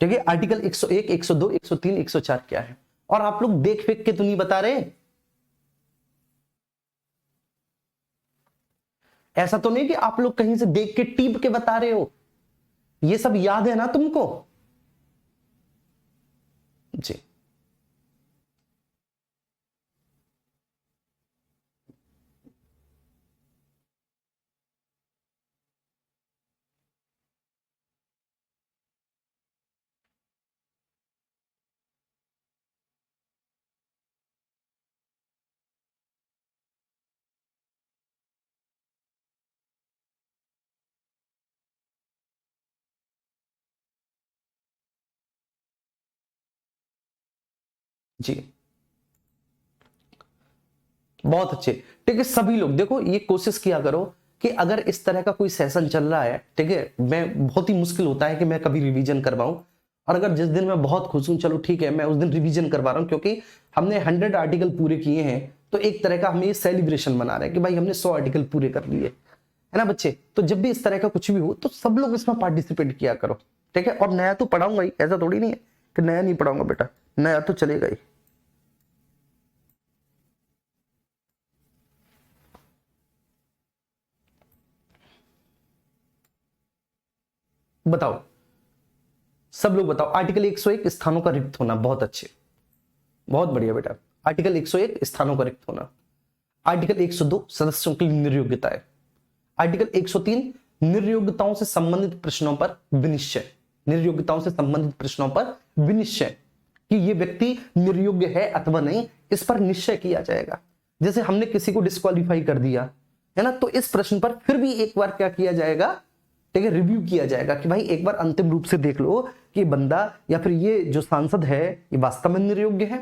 ठीक है, आर्टिकल 101, 102, 103, 104 क्या है? और आप लोग देख फेंक के तो नहीं बता रहे? ऐसा तो नहीं कि आप लोग कहीं से देख के टीप के बता रहे हो, ये सब याद है ना तुमको? जी जी, बहुत अच्छे। ठीक है, सभी लोग देखो ये कोशिश किया करो कि अगर इस तरह का कोई सेशन चल रहा है, ठीक है, मैं बहुत ही मुश्किल होता है कि मैं कभी रिवीजन करवाऊं, और अगर जिस दिन मैं बहुत खुश हूं, चलो ठीक है, मैं उस दिन रिवीजन करवा रहा हूं, क्योंकि हमने 100 आर्टिकल पूरे किए हैं, तो एक तरह का हम ये सेलिब्रेशन मना रहे हैं कि भाई हमने 100 आर्टिकल पूरे कर लिए, है ना बच्चे? तो जब भी इस तरह का कुछ भी हो तो सब लोग इसमें पार्टिसिपेट किया करो, ठीक है। और नया तो पढ़ाऊंगा ही, ऐसा थोड़ी नहीं है कि नया नहीं पढ़ाऊंगा बेटा, नया तो चलेगा ही। बताओ सब लोग बताओ, आर्टिकल 101 स्थानों का रिक्त होना, बहुत अच्छे, बहुत बढ़िया बेटा। आर्टिकल 101 स्थानों का रिक्त होना, आर्टिकल 102 सदस्यों की निर्योग्यताएं, आर्टिकल 103 निर्योग्यताओं से संबंधित प्रश्नों पर विनिश्चय, निर्योग्यताओं से संबंधित प्रश्नों पर विनिश्चय, कि ये व्यक्ति निर्योग्य है अथवा नहीं, इस पर निश्चय किया जाएगा। जैसे हमने किसी को डिस्क्वालीफाई कर दिया है ना, तो इस प्रश्न पर फिर भी एक बार क्या किया जाएगा, ठीक है, रिव्यू किया जाएगा कि भाई एक बार अंतिम रूप से देख लो कि बंदा या फिर ये जो सांसद है ये वास्तव में निर्योग्य है,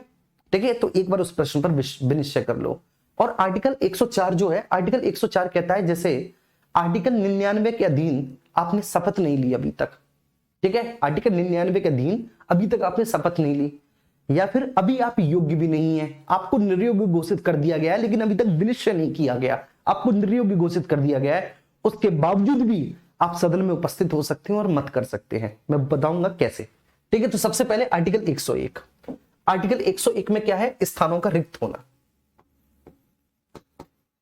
ठीक है, तो एक बार उस प्रश्न पर विनिश्चय कर लो। और आर्टिकल 104 जो है, आर्टिकल 104 कहता है जैसे आर्टिकल 99 के अधीन आपने शपथ नहीं ली अभी तक, ठीक है, आर्टिकल 99 के अधीन अभी तक आपने शपथ नहीं ली, या फिर अभी आप योग्य भी नहीं है, आपको निर्योग्य घोषित कर दिया गया है लेकिन अभी तक विनिश्चय नहीं किया गया, आपको निर्योग्य घोषित कर दिया गया है, उसके बावजूद भी आप सदन में उपस्थित हो सकते हैं और मत कर सकते हैं। मैं बताऊंगा कैसे, ठीक है। तो सबसे पहले आर्टिकल 101, आर्टिकल 101 में क्या है? स्थानों का रिक्त होना,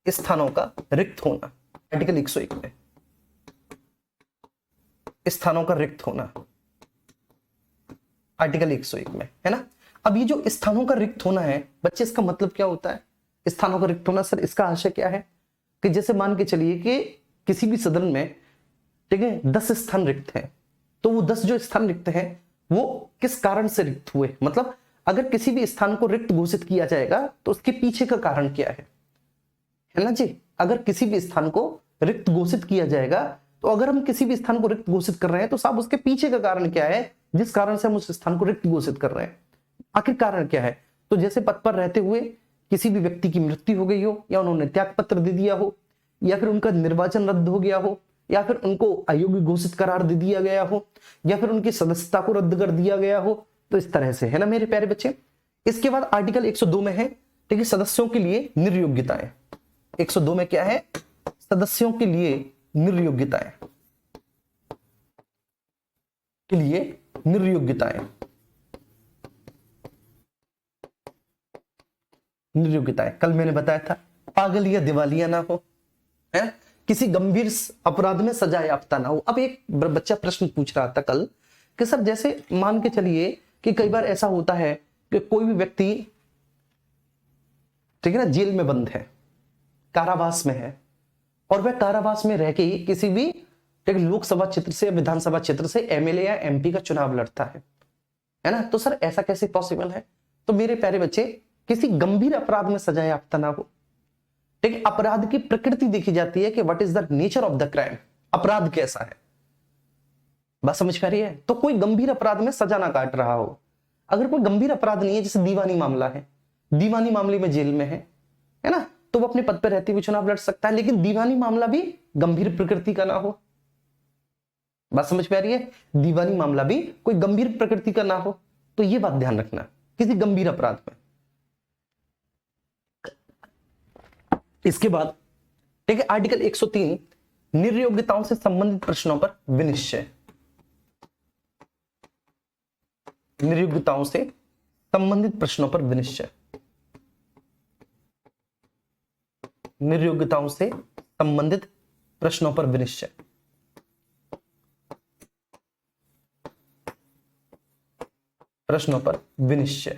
स्थानों का रिक्त होना, आर्टिकल 101 में स्थानों का रिक्त होना, आर्टिकल 101 में, है ना। अब ये जो स्थानों का रिक्त होना है बच्चे, इसका मतलब क्या होता है? स्थानों का रिक्त होना, सर इसका आशय क्या है कि जैसे मान के चलिए कि किसी भी सदन में, ठीक है, 10 स्थान रिक्त हैं, तो वो 10 जो स्थान रिक्त हैं वो किस कारण से रिक्त हुए, मतलब अगर किसी भी स्थान को रिक्त घोषित किया जाएगा तो उसके पीछे का कारण क्या है ना जी। अगर किसी भी स्थान को रिक्त घोषित किया जाएगा, तो अगर हम किसी भी स्थान को रिक्त घोषित कर रहे हैं तो साहब उसके पीछे का कारण क्या है जिस कारण से हम उस स्थान को रिक्त घोषित कर रहे हैं। आखिर कारण क्या है? तो जैसे पद पर रहते हुए किसी भी व्यक्ति की मृत्यु हो गई हो, या उन्होंने त्याग पत्र दे दिया हो, या फिर उनका निर्वाचन रद्द हो गया हो, या फिर उनको अयोग्य घोषित करार दे दिया गया हो, या फिर उनकी सदस्यता को रद्द कर दिया गया हो। तो इस तरह से है ना मेरे प्यारे बच्चे। इसके बाद आर्टिकल 102 में है, ठीक है, सदस्यों के लिए निर्योग्यताएं। 102 में क्या है? सदस्यों के लिए निर्योग्यताएं, के लिए निर्योग्यताएं, निर्योग्यताएं। कल मैंने बताया था पागल या दिवालिया ना हो, है ना, किसी गंभीर अपराध में सजा याफ्ता ना हो। अब एक बच्चा प्रश्न पूछ रहा था कल कि सर जैसे मान के चलिए कि कई बार ऐसा होता है कि कोई भी व्यक्ति, ठीक है ना, जेल में बंद है, कारावास में है, और वह कारावास में रह के ही किसी भी लोकसभा क्षेत्र से, विधानसभा क्षेत्र से एमएलए या एमपी का चुनाव लड़ता है ना। तो सर ऐसा कैसे पॉसिबल है? तो मेरे प्यारे बच्चे, किसी गंभीर अपराध में सजा याफ्ता ना हो, ठीक है। अपराध की प्रकृति देखी जाती है कि what is the nature of the crime, अपराध कैसा है, बात समझ पा रही है? तो कोई गंभीर अपराध में सजा ना काट रहा हो। अगर कोई गंभीर अपराध नहीं है, जैसे दीवानी मामला है, दीवानी मामले में जेल में है ना, तो वो अपने पद पर रहते हुए चुनाव लड़ सकता है, लेकिन दीवानी मामला भी गंभीर प्रकृति का ना हो। बात समझ पा रही है? दीवानी मामला भी कोई गंभीर प्रकृति का ना हो। तो ये बात ध्यान रखना, किसी गंभीर अपराध में। इसके बाद, ठीक है, आर्टिकल 103 निर्योग्यताओं से संबंधित प्रश्नों पर विनिश्चय। निर्योग्यताओं से संबंधित प्रश्नों पर विनिश्चय, निर्योग्यताओं से संबंधित प्रश्नों पर विनिश्चय। प्रश्नों पर विनिश्चय,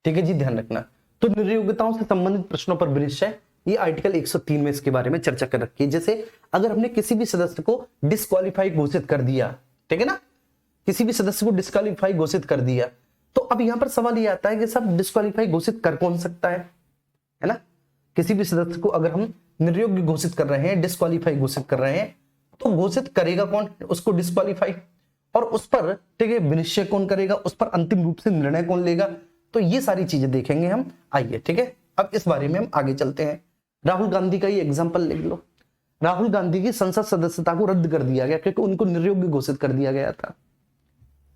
ठीक है जी, ध्यान रखना। तो निर्योग्यताओं से संबंधित प्रश्नों पर विनिश्चय, ये आर्टिकल 103 में इसके बारे में चर्चा कर रखी है। जैसे अगर हमने किसी भी सदस्य को डिस्क्वालीफाई घोषित कर दिया, ठीक है ना, किसी भी सदस्य को डिस्क्वालीफाई घोषित कर दिया, तो अब यहां पर सवाल ये आता है कि सब डिस्क्वालीफाई घोषित कर कौन सकता है ना। किसी भी सदस्य को अगर हम निर्योग्य घोषित कर रहे हैं, डिस्क्वालीफाई घोषित कर रहे हैं, तो घोषित करेगा कौन? उसको डिस्क्वालीफाई। और उस पर, ठीक है, विनिश्चय कौन करेगा? उस पर अंतिम रूप से निर्णय कौन लेगा? तो ये सारी चीजें देखेंगे हम। आइए, ठीक है, अब इस बारे में हम आगे चलते हैं। राहुल गांधी का ये एग्जाम्पल लिख लो। राहुल गांधी की संसद सदस्यता को रद्द कर दिया गया क्योंकि उनको निर्योग्य घोषित कर दिया गया था।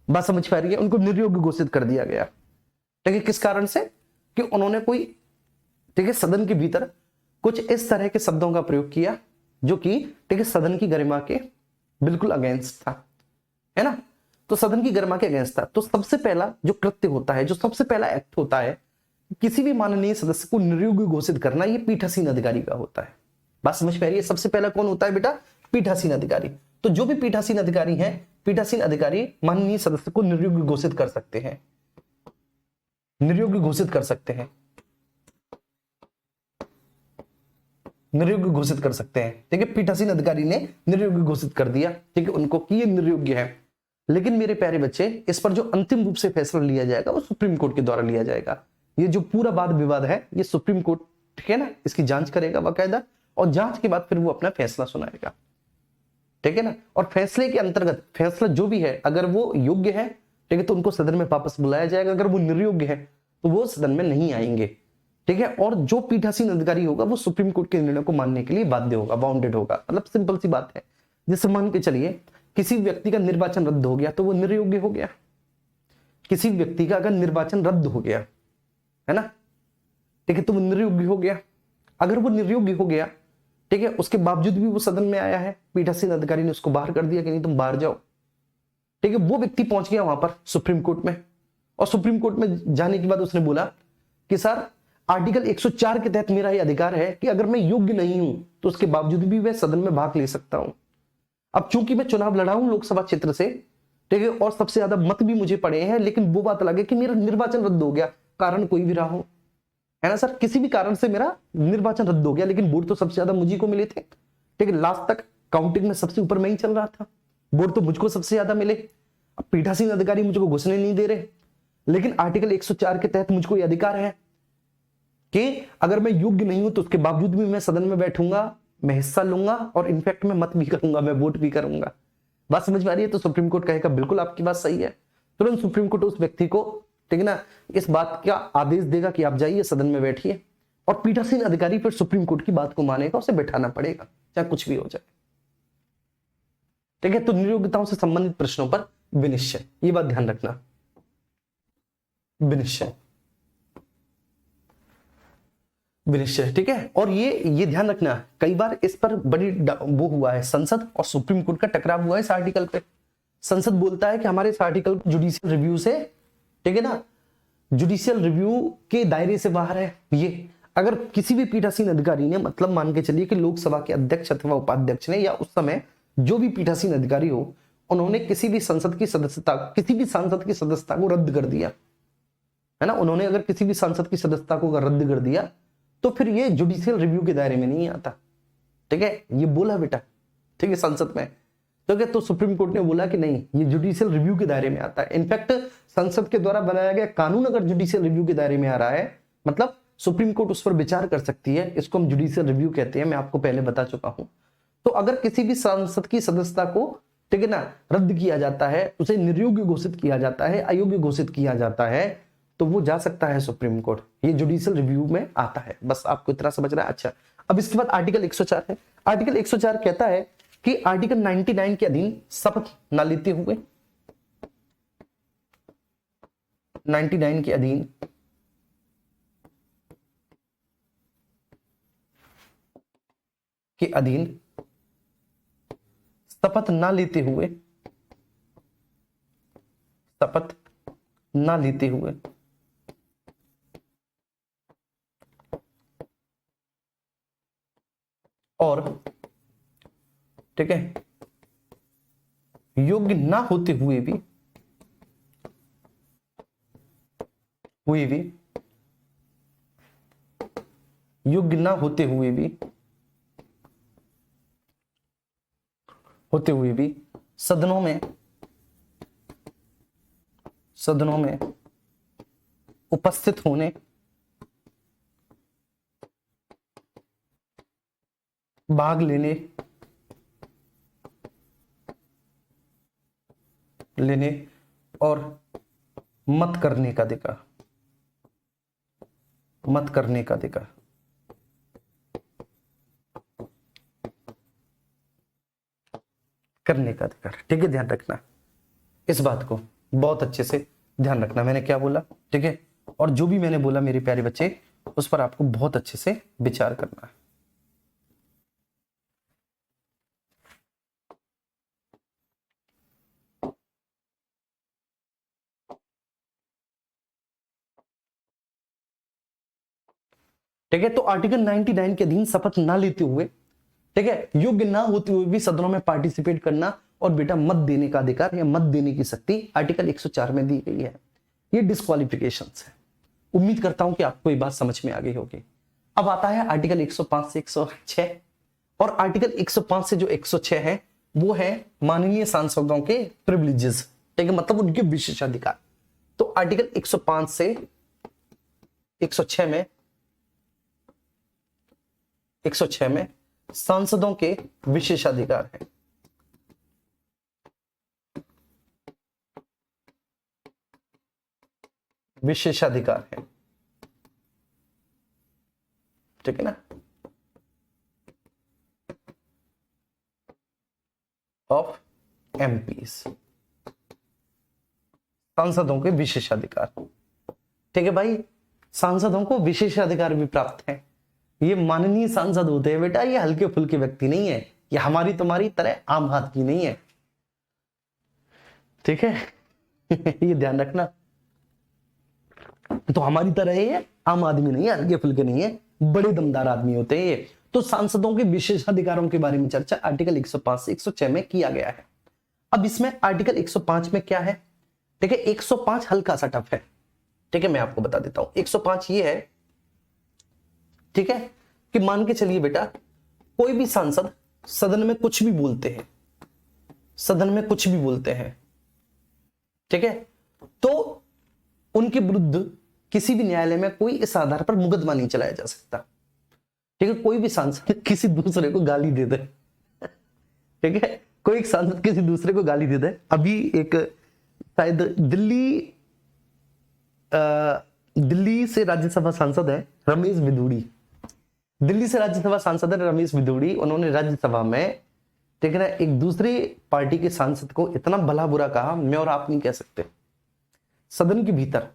बात समझ पा रही है? उनको निर्योग्य घोषित कर दिया गया, ठीक है, किस कारण से? कि उन्होंने कोई, ठीक है, सदन के भीतर कुछ इस तरह के शब्दों का प्रयोग किया जो कि, ठीक है, सदन की गरिमा के बिल्कुल अगेंस्ट था, है ना। तो सदन की गरिमा के अगेंस्ट था। तो सबसे पहला जो कृत्य होता है, जो सबसे पहला एक्ट होता है, किसी भी माननीय सदस्य को निर्योग्य घोषित करना, ये पीठासीन अधिकारी का होता है। बात समझ पा रही है? सबसे पहला कौन होता है बेटा? पीठासीन अधिकारी। तो जो भी पीठासीन अधिकारी हैं, पीठासीन अधिकारी माननीय सदस्य को निर्योग्य घोषित कर सकते हैं, निर्योग्य घोषित कर सकते हैं, निर्योग्य घोषित कर सकते हैं, ठीक है। पीठासीन अधिकारी ने निर्योग्य घोषित कर दिया, ठीक है, उनको कि ये निर्योग्य है। लेकिन मेरे प्यारे बच्चे, इस पर जो अंतिम रूप से फैसला लिया जाएगा वो सुप्रीम कोर्ट के द्वारा लिया जाएगा। ये जो पूरा वाद विवाद है, ये सुप्रीम कोर्ट, ठीक है ना, इसकी जांच करेगा बाकायदा, और जांच के बाद फिर वो अपना फैसला सुनाएगा, ठीक है ना। और फैसले के अंतर्गत, फैसला जो भी है, अगर वो योग्य है, ठीक है, तो उनको सदन में वापस बुलाया जाएगा। अगर वो निर्योग्य है तो वो सदन में नहीं आएंगे, ठीक है। और जो पीठासीन अधिकारी होगा वो सुप्रीम कोर्ट के निर्णय को मानने के लिए बाध्य होगा, बाउंडेड होगा। मतलब सिंपल सी बात है, जैसे मान के चलिए किसी व्यक्ति का निर्वाचन रद्द हो गया तो वो निर्योग्य हो गया। किसी व्यक्ति का अगर निर्वाचन रद्द हो गया, है ना, ठीक है, तो वो निर्योग्य हो गया। अगर वो निर्योग्य हो गया, ठीक है, उसके बावजूद भी वो सदन में आया है, पीठासीन अधिकारी ने उसको बाहर कर दिया कि नहीं तुम बाहर जाओ, ठीक है। वो व्यक्ति पहुंच गया वहां पर सुप्रीम कोर्ट में, और सुप्रीम कोर्ट में जाने के बाद उसने बोला कि सर आर्टिकल 104 के तहत मेरा यह अधिकार है कि अगर मैं योग्य नहीं हूं तो उसके बावजूद भी मैं सदन में भाग ले सकता हूं। अब चूंकि मैं चुनाव लड़ा हूं लोकसभा क्षेत्र से, ठीक है, और सबसे ज्यादा मत भी मुझे पड़े हैं, लेकिन वो बात अलग है कि मेरा निर्वाचन रद्द हो गया, कारण कोई भी रहा हो, है ना सर, किसी भी कारण से मेरा निर्वाचन रद्द हो गया, लेकिन वोट तो सबसे ज्यादा मुझे को मिले थे, ठीक है, लास्ट तक काउंटिंग में सबसे ऊपर मैं ही चल रहा था, वोट तो मुझको सबसे ज्यादा मिले। अब पीठासीन अधिकारी मुझको घुसने नहीं दे रहे, लेकिन आर्टिकल 104 के तहत मुझको यह अधिकार है कि अगर मैं योग्य नहीं हूं तो उसके बावजूद भी मैं सदन में बैठूंगा, मैं हिस्सा लूंगा, और इनफैक्ट मैं मत भी करूंगा, मैं वोट भी करूंगा। बात समझ में आ रही है? तो सुप्रीम कोर्ट कहेगा बिल्कुल आपकी बात सही है। तुरंत सुप्रीम कोर्ट उस व्यक्ति को, ठीक है ना, इस बात का आदेश देगा कि आप जाइए सदन में बैठिए, और पीठासीन अधिकारी फिर सुप्रीम कोर्ट की बात को मानेगा, उसे बैठाना पड़ेगा चाहे कुछ भी हो जाए। ठीक है, तो नियोक्ताओं से संबंधित प्रश्नों पर विनिश्चय, ये बात ध्यान रखना, विनिश्चय, विनिश्चय। ठीक है, और ये ध्यान रखना, कई बार इस पर बड़ी वो हुआ है, संसद और सुप्रीम कोर्ट का टकराव हुआ है इस आर्टिकल पे। संसद बोलता है कि हमारे इस आर्टिकल जुडिशियल रिव्यू से, ठीक है ना, जुडिशियल रिव्यू के दायरे से बाहर है। ये अगर किसी भी पीठासीन अधिकारी ने, मतलब मान के चलिए कि लोकसभा के अध्यक्ष अथवा उपाध्यक्ष ने, या उस समय जो भी पीठासीन अधिकारी हो, उन्होंने किसी भी संसद की सदस्यता, किसी भी सांसद की सदस्यता को रद्द कर दिया, है ना, उन्होंने अगर किसी भी सांसद की सदस्यता को रद्द कर दिया, तो फिर ये जुडिशियल रिव्यू के दायरे में नहीं आता। ठीक है, ये बोला बेटा, ठीक है, संसद में। तो सुप्रीम कोर्ट ने बोला कि नहीं, ये जुडिशियल रिव्यू के दायरे में आता है। इनफैक्ट संसद के द्वारा बनाया गया कानून अगर जुडिशियल रिव्यू के दायरे में आ रहा है, मतलब सुप्रीम कोर्ट उस पर विचार कर सकती है, इसको हम जुडिशियल रिव्यू कहते हैं, मैं आपको पहले बता चुका हूं। तो अगर किसी भी सांसद की सदस्यता को, ठीक है ना, रद्द किया जाता है, उसे निर्योग्य घोषित किया जाता है, अयोग्य घोषित किया जाता है, तो वो जा सकता है सुप्रीम कोर्ट, ये जुडिशियल रिव्यू में आता है। बस आपको इतना समझना है। अच्छा, अब इसके बाद आर्टिकल 104 है। आर्टिकल 104 कहता है कि आर्टिकल 99 के अधीन शपथ न लेते हुए, 99 के अधीन शपथ न लेते हुए, शपथ न लेते हुए और, ठीक है, योग्य ना होते हुए भी योग्य ना होते हुए भी सदनों में उपस्थित होने, भाग लेने और मत करने का अधिकार, ठीक है, ध्यान रखना इस बात को, बहुत अच्छे से ध्यान रखना मैंने क्या बोला। ठीक है, और जो भी मैंने बोला मेरे प्यारे बच्चे, उस पर आपको बहुत अच्छे से विचार करना है। ठीक है, तो आर्टिकल 99 के अधीन शपथ ना लेते हुए, ठीक है, योग्य ना होते हुए भी सदनों में पार्टिसिपेट करना और बेटा मत देने का अधिकार या मत देने की शक्ति आर्टिकल 104 में दी गई है। ये डिस्क्वालिफिकेशंस है। उम्मीद करता हूं कि आपको ये बात समझ में आ गई होगी। अब आता है आर्टिकल 105 से 106, और आर्टिकल 105 से जो 106 है वो है माननीय सांसदों के प्रिविलेजेस, ठीक है, मतलब उनके विशेषाधिकार। तो आर्टिकल 105 से 106 में सांसदों के विशेषाधिकार है। विशेषाधिकार है, ठीक है ना, ऑफ एमपीज, सांसदों के विशेषाधिकार। ठीक है भाई, सांसदों को विशेषाधिकार भी प्राप्त है। ये माननीय सांसद होते हैं बेटा, ये हल्के फुल्के व्यक्ति नहीं है, ये हमारी तुम्हारी तरह आम आदमी नहीं है। ठीक है ये ध्यान रखना, तो हमारी तरह ये आम आदमी नहीं है, हल्के फुल्के नहीं है, बड़े दमदार आदमी होते हैं ये। तो सांसदों के विशेषाधिकारों के बारे में चर्चा आर्टिकल 105 से 106 में किया गया है। अब इसमें आर्टिकल 105 में क्या है, ठीक है, 105 हल्का सा टफ है, ठीक है, मैं आपको बता देता हूं। 105 ये है, ठीक है, कि मान के चलिए बेटा कोई भी सांसद सदन में कुछ भी बोलते हैं, ठीक है, तो उनके विरुद्ध किसी भी न्यायालय में कोई इस आधार पर मुकदमा नहीं चलाया जा सकता। ठीक है, कोई भी सांसद किसी दूसरे को गाली दे दे, ठीक है, कोई एक सांसद किसी दूसरे को गाली दे दे। अभी एक शायद दिल्ली से राज्यसभा सांसद है रमेश बिधूड़ी। दिल्ली से राज्यसभा सांसद है रमेश बिधूड़ी। उन्होंने राज्यसभा में ठीक है ना एक दूसरे पार्टी के सांसद को इतना भला बुरा कहा, मैं और आप नहीं कह सकते, सदन के भीतर।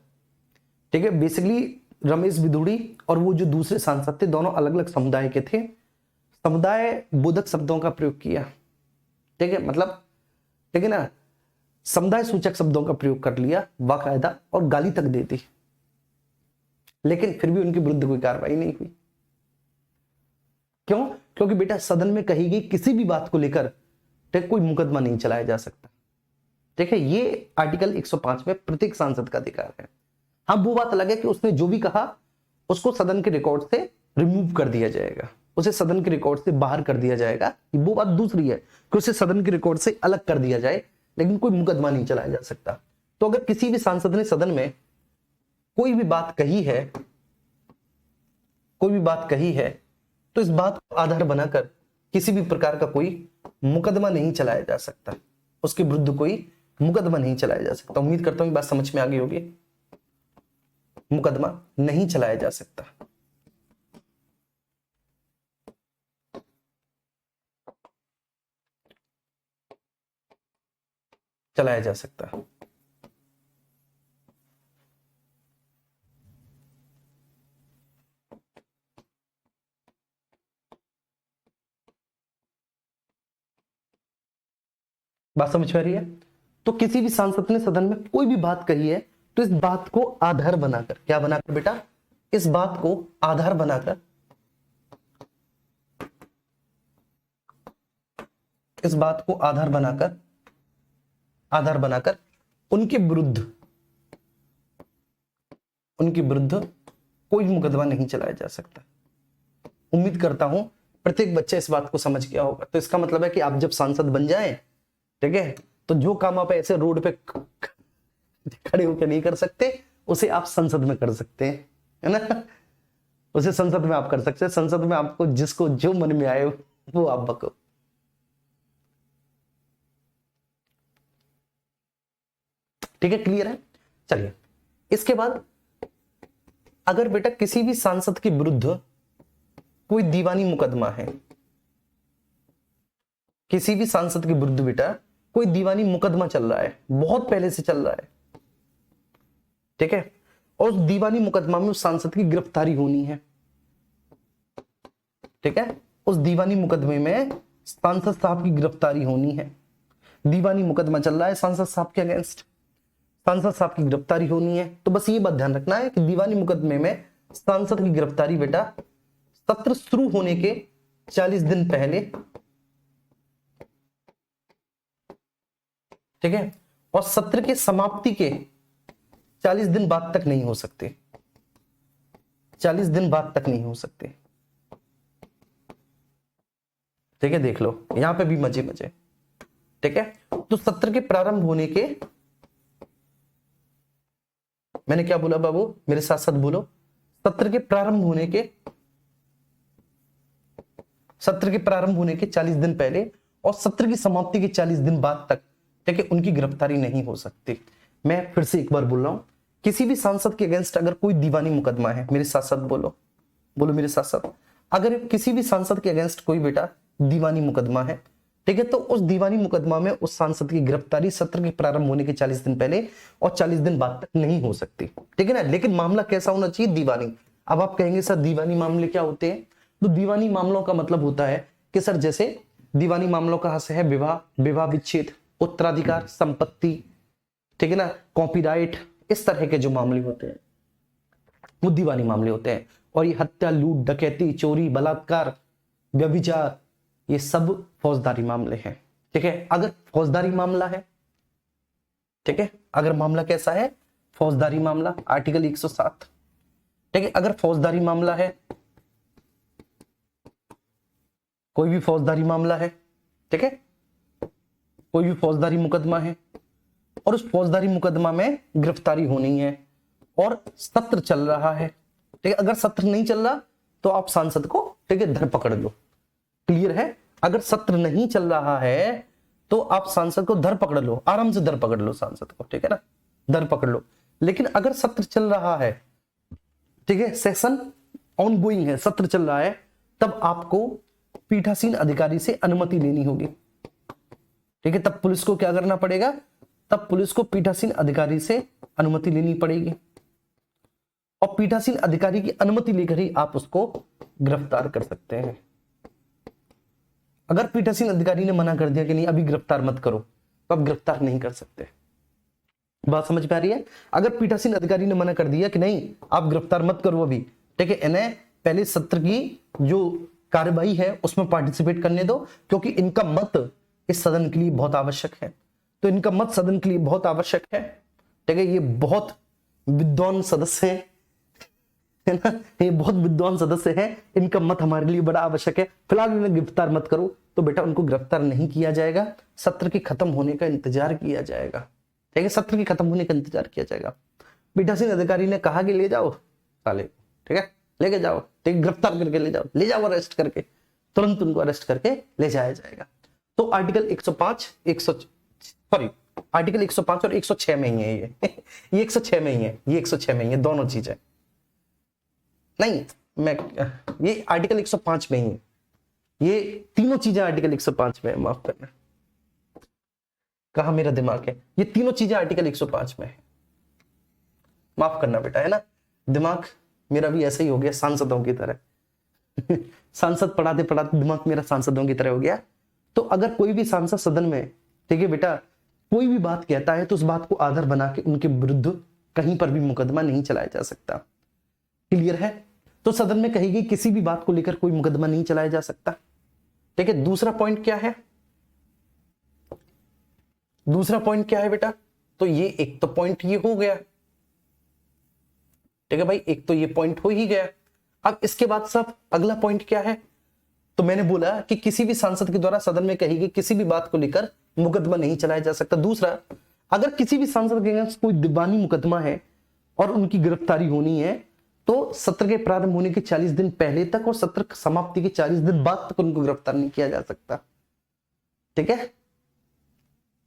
ठीक है, बेसिकली रमेश बिधूड़ी और वो जो दूसरे सांसद थे दोनों अलग अलग समुदाय के थे। समुदाय बोधक शब्दों का प्रयोग किया। ठीक है, मतलब ठीक है ना, समुदाय सूचक शब्दों का प्रयोग कर लिया बाकायदा और गाली तक दे दी, लेकिन फिर भी उनके विरुद्ध कोई कार्रवाई नहीं हुई। क्यों? क्योंकि बेटा सदन में कही गई किसी भी बात को लेकर ठीक कोई मुकदमा नहीं चलाया जा सकता। ठीक है, ये आर्टिकल 105 में प्रत्येक सांसद का अधिकार है। हाँ, वो बात अलग है कि उसने जो भी कहा उसको सदन के रिकॉर्ड से रिमूव कर दिया जाएगा, उसे सदन के रिकॉर्ड से बाहर कर दिया जाएगा, वो बात दूसरी है कि उसे सदन के रिकॉर्ड से अलग कर दिया जाए, लेकिन कोई मुकदमा नहीं चलाया जा सकता। तो अगर किसी भी सांसद ने सदन में कोई भी बात कही है तो इस बात को आधार बनाकर किसी भी प्रकार का कोई मुकदमा नहीं चलाया जा सकता, उसके विरुद्ध कोई मुकदमा नहीं चलाया जा सकता। उम्मीद करता हूं बात समझ में आ गई होगी। मुकदमा नहीं चलाया जा सकता। चलाया जा सकता। बात समझ में आ रही है? तो किसी भी सांसद ने सदन में कोई भी बात कही है तो इस बात को आधार बनाकर, क्या बनाकर बेटा, इस बात को आधार बनाकर, इस बात को आधार बनाकर उनके विरुद्ध कोई मुकदमा नहीं चलाया जा सकता। उम्मीद करता हूं प्रत्येक बच्चा इस बात को समझ गया होगा। तो इसका मतलब है कि आप जब सांसद बन जाएं, ठीक है, तो जो काम आप ऐसे रोड पे खड़े होकर नहीं कर सकते उसे आप संसद में कर सकते हैं, है ना। उसे संसद में आप कर सकते हैं। संसद में आपको जिसको जो मन में आए वो आप बको। ठीक है, क्लियर है? चलिए, इसके बाद अगर बेटा किसी भी सांसद के विरुद्ध कोई दीवानी मुकदमा है, किसी भी सांसद के विरुद्ध बेटा कोई दीवानी मुकदमा चल रहा है, बहुत पहले से चल रहा है, ठीक है, और उस दीवानी मुकदमा में उस सांसद की गिरफ्तारी होनी है। ठीक है, उस दीवानी मुकदमे में सांसद साहब की गिरफ्तारी होनी है। दीवानी मुकदमा चल रहा है सांसद साहब के अगेंस्ट, सांसद साहब की गिरफ्तारी होनी है। तो बस ये बात ध्यान रखना है कि दीवानी मुकदमे में सांसद की गिरफ्तारी बेटा सत्र शुरू होने के 40 दिन पहले, ठीक है, और सत्र के समाप्ति के 40 दिन बाद तक नहीं हो सकते। 40 दिन बाद तक नहीं हो सकते। ठीक है, देख लो यहां पे भी मजे मजे। ठीक है, तो सत्र के प्रारंभ होने के, मैंने क्या बोला बाबू, मेरे साथ साथ बोलो, सत्र के प्रारंभ होने के 40 दिन पहले और सत्र की समाप्ति के 40 दिन बाद तक, ठीक है, उनकी गिरफ्तारी नहीं हो सकती। मैं फिर से एक बार बोल रहा हूं, किसी भी सांसद के अगेंस्ट अगर कोई दीवानी मुकदमा है, मेरे साथ साथ बोलो मेरे साथ साथ, अगर किसी भी सांसद के अगेंस्ट कोई बेटा दीवानी मुकदमा है, ठीक है, तो उस दीवानी मुकदमा में उस सांसद की गिरफ्तारी सत्र के प्रारंभ होने के 40 दिन पहले और 40 दिन बाद तक नहीं हो सकती। ठीक है ना, लेकिन मामला कैसा होना चाहिए, दीवानी। अब आप कहेंगे सर दीवानी मामले क्या होते हैं, तो दीवानी मामलों का मतलब होता है कि सर जैसे दीवानी मामलों का है विवाह विच्छेद, उत्तराधिकार, संपत्ति, ठीक है ना, कॉपीराइट, इस तरह के जो मामले होते हैं वो दीवानी मामले होते हैं। और ये हत्या, लूट, डकैती, चोरी, बलात्कार, व्यभिचार, ये सब फौजदारी मामले हैं। ठीक है, अगर फौजदारी मामला है, ठीक है, अगर मामला कैसा है, फौजदारी मामला, आर्टिकल 107। ठीक है, अगर फौजदारी मामला है, कोई भी फौजदारी मामला है, ठीक है, कोई भी फौजदारी मुकदमा है और उस फौजदारी मुकदमा में गिरफ्तारी होनी है और सत्र चल रहा है, ठीक है, अगर सत्र नहीं चल रहा तो आप सांसद को, ठीक है, धर पकड़ लो। क्लियर है? अगर सत्र नहीं चल रहा है तो आप सांसद को धर पकड़ लो, आराम से धर पकड़ लो सांसद को, ठीक है ना, धर पकड़ लो। लेकिन अगर सत्र चल रहा है, ठीक है, सेशन ऑन गोइंग है, सत्र चल रहा है, तब आपको पीठासीन अधिकारी से अनुमति लेनी होगी, ठीक है। तब पुलिस को क्या करना पड़ेगा, तब पुलिस को पीठासीन अधिकारी से अनुमति लेनी पड़ेगी, और पीठासीन अधिकारी की अनुमति लेकर ही आप उसको गिरफ्तार कर सकते हैं। अगर पीठासीन अधिकारी ने मना कर दिया कि नहीं अभी गिरफ्तार मत करो, तो आप गिरफ्तार नहीं कर सकते। बात समझ में आ रही है? अगर पीठासीन अधिकारी ने मना कर दिया कि नहीं आप गिरफ्तार मत करो अभी, ठीक है, इन्हें पहले सत्र की जो कार्यवाही है उसमें पार्टिसिपेट करने दो, क्योंकि इनका मत इस सदन के लिए बहुत आवश्यक है। तो इनका मत सदन के लिए बहुत आवश्यक है, ठीक है। ये बहुत विद्वान सदस्य है ना, ये बहुत विद्वान सदस्य है, इनका मत हमारे लिए बड़ा आवश्यक है। फिलहाल इन्हें गिरफ्तार मत करो, तो बेटा उनको गिरफ्तार नहीं किया जाएगा, सत्र के खत्म होने का इंतजार किया जाएगा, ठीक है, सत्र के खत्म होने का इंतजार किया जाएगा। पीठासीन अधिकारी ने कहा कि ले जाओ साले, ठीक है, लेके जाओ, ठीक, गिरफ्तार करके ले जाओ अरेस्ट करके, तुरंत उनको अरेस्ट करके ले जाया जाएगा। तो आर्टिकल 105 आर्टिकल 105 और 106 में ही है ये 106 में ही है, ये 106 में ही है, दोनों चीजें नहीं, मैं ये आर्टिकल 105 में ही है, ये तीनों चीजें आर्टिकल 105 में है, माफ करना, कहा मेरा दिमाग है, ये तीनों चीजें आर्टिकल 105 में है, माफ करना बेटा, है ना, दिमाग मेरा भी ऐसा ही हो गया सांसदों की तरह सांसद पढ़ाते पढ़ाते दिमाग मेरा सांसदों की तरह हो गया। तो अगर कोई भी सांसद सदन में, ठीक है बेटा, कोई भी बात कहता है तो उस बात को आधार बना के उनके विरुद्ध कहीं पर भी मुकदमा नहीं चलाया जा सकता। क्लियर है? तो सदन में कही गई किसी भी बात को लेकर कोई मुकदमा नहीं चलाया जा सकता, ठीक है। दूसरा पॉइंट क्या है, दूसरा पॉइंट क्या है बेटा, तो ये एक तो पॉइंट ये हो गया, ठीक है भाई, एक तो ये पॉइंट हो ही गया। अब इसके बाद सब अगला पॉइंट क्या है, तो मैंने बोला कि किसी भी सांसद के द्वारा सदन में कही गई किसी भी बात को लेकर मुकदमा नहीं चलाया जा सकता। दूसरा, अगर किसी भी सांसद के अगेंस्ट कोई दीवानी मुकदमा है और उनकी गिरफ्तारी होनी है, तो सत्र के प्रारंभ होने के 40 दिन पहले तक और सत्र समाप्ति के 40 दिन बाद तक उनको गिरफ्तार नहीं किया जा सकता, ठीक है,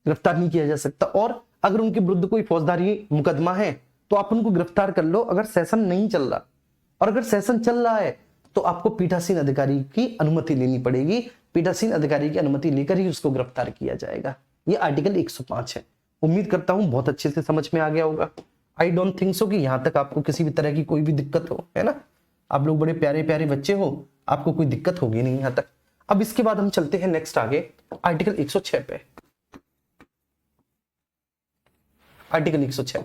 गिरफ्तार नहीं किया जा सकता। और अगर उनके विरुद्ध कोई फौजदारी मुकदमा है तो आप उनको गिरफ्तार कर लो अगर सेशन नहीं चल रहा, और अगर सेशन चल रहा है तो आपको पीठासीन अधिकारी की अनुमति लेनी पड़ेगी, पीठासीन अधिकारी की अनुमति लेकर ही उसको गिरफ्तार किया जाएगा। ये आर्टिकल 105 है। उम्मीद करता हूं बहुत अच्छे से समझ में आ गया होगा। आई डोंट थिंक सो कि यहां तक आपको किसी भी तरह की कोई भी दिक्कत हो, है ना, आप लोग बड़े प्यारे प्यारे बच्चे हो, आपको कोई दिक्कत होगी नहीं यहां तक। अब इसके बाद हम चलते हैं नेक्स्ट आगे आर्टिकल 106 पे। आर्टिकल 106,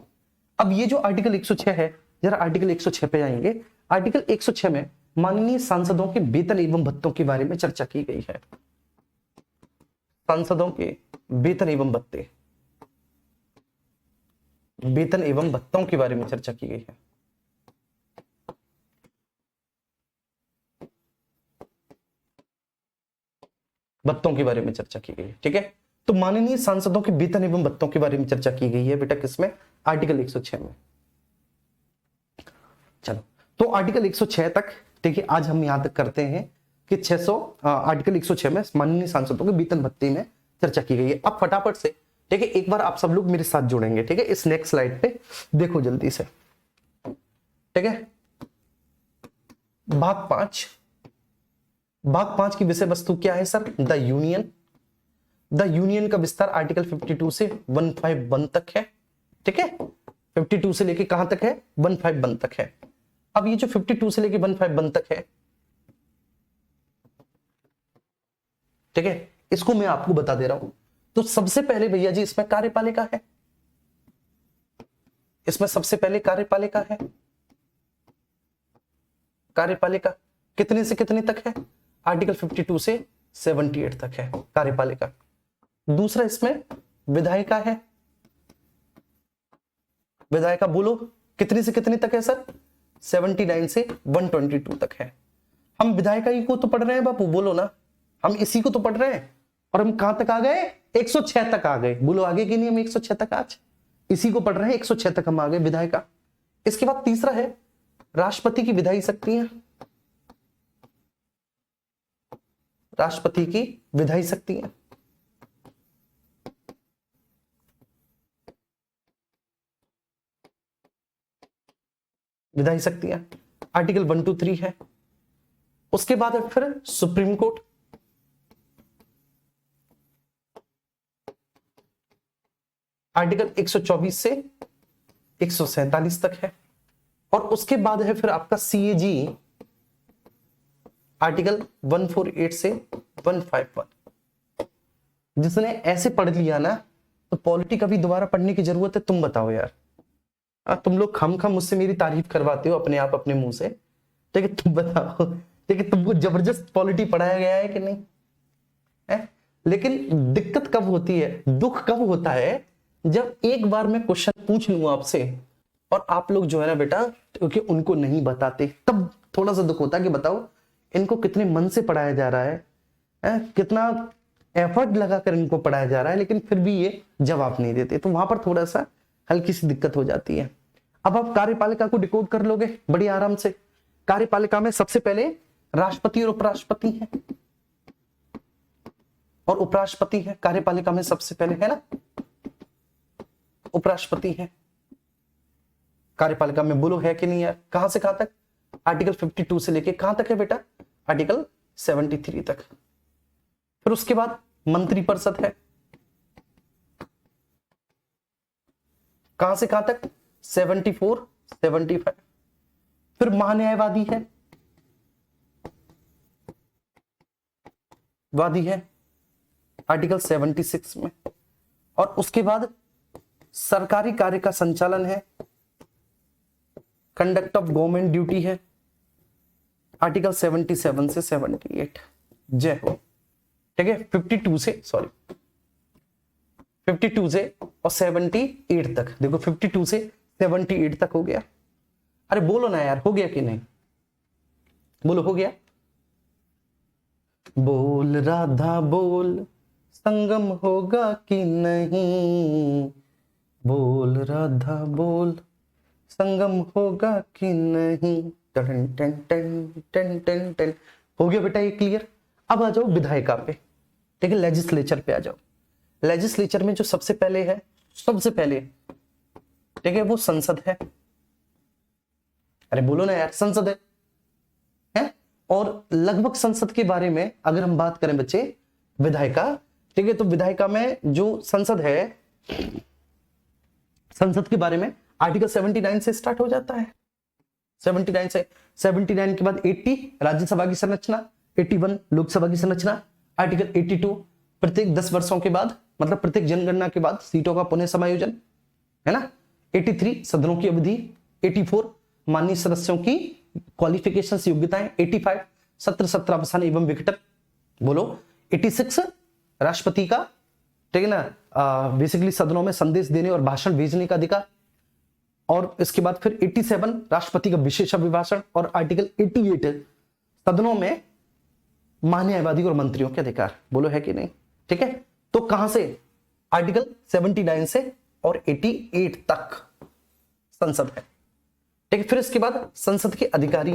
अब ये जो आर्टिकल 106 है, जरा आर्टिकल 106 पे जाएंगे। आर्टिकल 106 में माननीय सांसदों के वेतन एवं भत्तों के बारे में चर्चा की गई है। सांसदों के वेतन एवं भत्ते, वेतन एवं भत्तों के बारे में चर्चा की गई है। भत्तों के बारे में चर्चा की गई है, ठीक है। तो माननीय सांसदों के वेतन एवं भत्तों के बारे में चर्चा की गई है बेटा, किसमें, आर्टिकल 106 में। चलो, तो आर्टिकल 106 तक, ठीक है, आज हम यहां तक करते हैं कि 600 आर्टिकल 106 में माननीय सांसदों के वेतन भत्ते में चर्चा की गई है। अब फटाफट से, ठीक है, एक बार आप सब लोग मेरे साथ जुड़ेंगे, ठीक है, इस नेक्स्ट स्लाइड पे देखो जल्दी से, ठीक है। भाग 5, भाग 5 की विषय वस्तु क्या है sir, the union. The union का विस्तार आर्टिकल 52 से 151 तक है, ठीक है, 52 से लेके कहां तक है, 151 तक है। अब ये जो 52 से लेके 151 तक है, ठीक है, इसको मैं आपको बता दे रहा हूं। तो सबसे पहले भैया जी इसमें कार्यपालिका है, इसमें सबसे पहले कार्यपालिका है। कार्यपालिका कितने से कितने तक है, आर्टिकल 52 से 78 तक है कार्यपालिका। दूसरा इसमें विधायिका है। विधायिका बोलो कितने से कितने तक है सर, 79 से 122 तक है। हम विधायिका ही को तो पढ़ रहे हैं बापू, बोलो ना, हम इसी को तो पढ़ रहे हैं। और हम कहां तक आ गए, 106 तक आ गए, बोलो आगे कि नहीं, हम 106 तक आज इसी को पढ़ रहे हैं, 106 तक हम आ गए विधायिका। इसके बाद तीसरा है राष्ट्रपति की विधायी शक्तियां। राष्ट्रपति की विधायी शक्तियां, विधायी शक्तियां, आर्टिकल 1 to 3 है। उसके बाद है फिर सुप्रीम कोर्ट, आर्टिकल 124 से 147 तक है। और उसके बाद है फिर आपका सीएजी, आर्टिकल 148 से 151। जिसने ऐसे पढ़ लिया ना तो पॉलिटी का भी दोबारा पढ़ने की जरूरत है? तुम बताओ यार। तुम लोग खम मुझसे मेरी तारीफ करवाते हो अपने आप अपने मुंह से, ठीक है? तुम बताओ, ठीक है, तुमको जबरदस्त पॉलिटी पढ़ाया गया है कि नहीं है? लेकिन दिक्कत कब होती है, दुख कब होता है, जब एक बार मैं क्वेश्चन पूछ लूं आपसे और आप लोग जो है ना बेटा, क्योंकि उनको नहीं बताते, तब थोड़ा सा दुख होता है कि बताओ इनको कितने मन से पढ़ाया जा रहा है, कितना एफर्ट लगाकर इनको पढ़ाया जा रहा है, लेकिन फिर भी ये जवाब नहीं देते। तो वहां पर थोड़ा सा हल्की सी दिक्कत हो जाती है। अब आप कार्यपालिका को डिकोड कर लोगे बड़ी आराम से। कार्यपालिका में सबसे पहले राष्ट्रपति और उपराष्ट्रपति है, और उपराष्ट्रपति है कार्यपालिका में सबसे पहले, है ना? उपराष्ट्रपति है कार्यपालिका में, बोलो है कि नहीं यार? कहां से कहां तक? आर्टिकल 52 से लेके कहां तक है बेटा? आर्टिकल 73 तक। फिर उसके बाद मंत्रिपरिषद है, कहां से कहां तक? 74, 75। फिर महान्यायवादी है, वादी है आर्टिकल 76 में। और उसके बाद सरकारी कार्य का संचालन है, कंडक्ट ऑफ गवर्नमेंट ड्यूटी है, आर्टिकल 77 से 78। जय हो, ठीक है? 52 से और 78 तक। देखो 52 से 78 तक हो गया। अरे बोलो ना यार, हो गया कि नहीं? बोलो, हो गया? बोल राधा बोल, संगम होगा कि नहीं? बोल राधा बोल, संगम होगा कि नहीं? टन टन टन टन टन टन। हो गया बेटा ये क्लियर? अब आ जाओ विधायिका पे, ठीक है? लेजिस्लेचर पे आ जाओ। लेजिस्लेचर में जो सबसे पहले है, ठीक है, वो संसद है। अरे बोलो ना यार, संसद है? और लगभग संसद के बारे में अगर हम बात करें बच्चे, विधायिका, ठीक है, तो विधायिका में जो संसद है, संसद के बारे में आर्टिकल 79 से स्टार्ट हो जाता है। 79 से, 79 के बाद 80 राज्यसभा की संरचना, 81 लोकसभा की संरचना, आर्टिकल 82 प्रत्येक 10 वर्षों के बाद, मतलब प्रत्येक जनगणना के बाद सीटों का पुनः समायोजन, है ना? 83 सदनों की अवधि, 84 माननीय सदस्यों की क्वालिफिकेशन योग्यताएं, 85 सत्र सत्रावसान एवं विघटन, बोलो 86 राष्ट्रपति का, ठीक है ना, बेसिकली सदनों में संदेश देने और भाषण भेजने का अधिकार। और इसके बाद फिर 87 राष्ट्रपति का विशेष अभिभाषण, और आर्टिकल 88 सदनों में महान्यायवादी और मंत्रियों के अधिकार। बोलो है कि नहीं? ठीक है, तो कहां से? आर्टिकल 79 से और 88 तक संसद है, ठीक है। फिर इसके बाद संसद के अधिकारी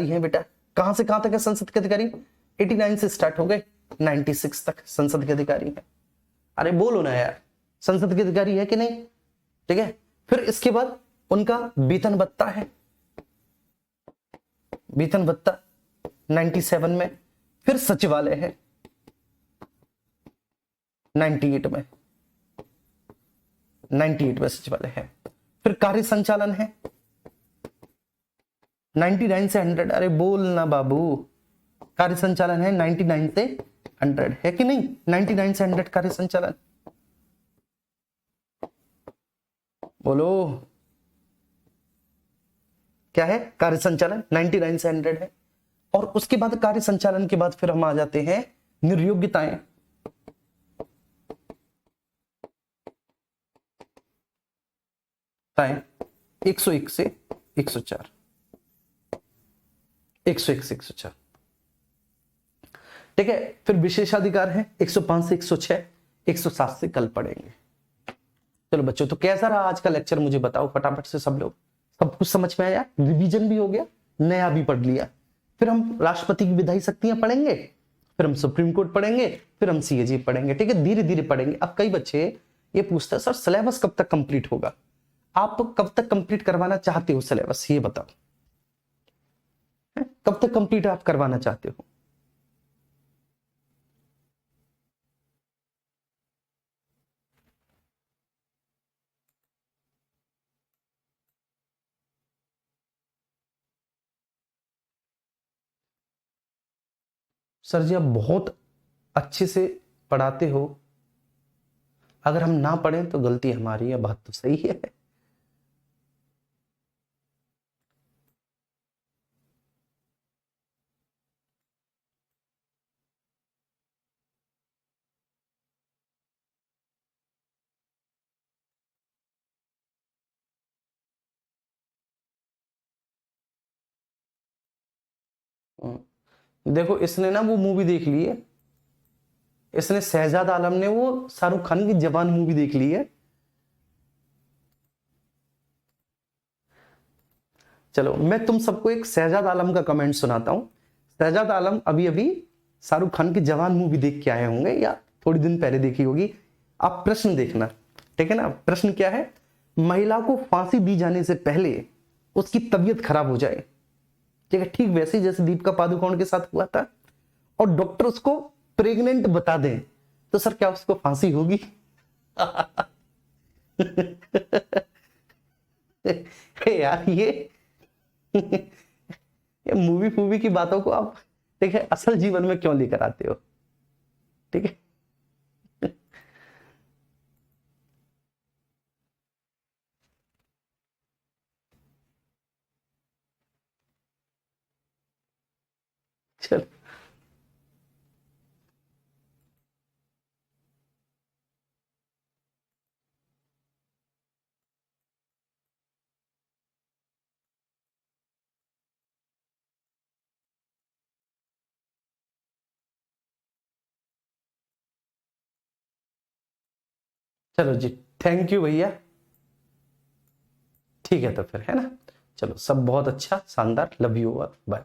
हैं, बेटा। कहां से कहां तक है संसद के अधिकारी? 89 से स्टार्ट हो गए 96 तक संसद के अधिकारी है। अरे बोलो ना यार, संसद के अधिकारी है कि नहीं? ठीक है। फिर इसके बाद उनका वेतन भत्ता है, वेतन भत्ता 97 में। फिर सचिवालय है 98 में, 98 में सचिवालय है। फिर कार्य संचालन है 99 से 100। अरे बोल ना बाबू, कार्य संचालन है 99 से 100, है कि नहीं? 99 से 100 कार्य संचालन, बोलो क्या है? कार्य संचालन 99 से 100 है। और उसके बाद कार्य संचालन के बाद फिर हम आ जाते हैं निर्योग्यताएं। टाइम 101 से 104, 101 से 104, ठीक है। फिर विशेषाधिकार है 105 से 106, 107 से कल पढ़ेंगे। चलो बच्चों, तो कैसा रहा आज का लेक्चर मुझे बताओ फटाफट से। सब लोग सब कुछ समझ में आया? रिवीजन भी हो गया, नया भी पढ़ लिया। फिर हम राष्ट्रपति की विधायी शक्तियां पढ़ेंगे, फिर हम सुप्रीम कोर्ट पढ़ेंगे, फिर हम सीएजी पढ़ेंगे, ठीक है। धीरे धीरे पढ़ेंगे। अब कई बच्चे ये पूछते हैं सर सिलेबस कब तक कंप्लीट होगा? आप कब तक कंप्लीट करवाना चाहते हो सिलेबस, ये बताओ, कब तक कंप्लीट आप करवाना चाहते हो? सर जी आप बहुत अच्छे से पढ़ाते हो, अगर हम ना पढ़ें तो गलती हमारी है, बात तो सही है। देखो इसने ना वो मूवी देख ली है, इसने शहजाद आलम ने वो शाहरुख खान की जवान मूवी देख ली है। चलो मैं तुम सबको एक शहजाद आलम का कमेंट सुनाता हूं। शहजाद आलम अभी अभी शाहरुख खान की जवान मूवी देख के आए होंगे या थोड़ी दिन पहले देखी होगी। आप प्रश्न देखना, ठीक है ना। प्रश्न क्या है? महिला को फांसी दी जाने से पहले उसकी तबीयत खराब हो जाए, ठीक है, ठीक वैसे ही जैसे दीपिका पादुकोण के साथ हुआ था, और डॉक्टर उसको प्रेग्नेंट बता दें, तो सर क्या उसको फांसी होगी? यार ये मूवी फूवी की बातों को आप, ठीक है, असल जीवन में क्यों लेकर आते हो? ठीक है। चलो चलो जी, थैंक यू भैया। ठीक है तो फिर, है ना, चलो सब बहुत अच्छा, शानदार, लव यू, बाय।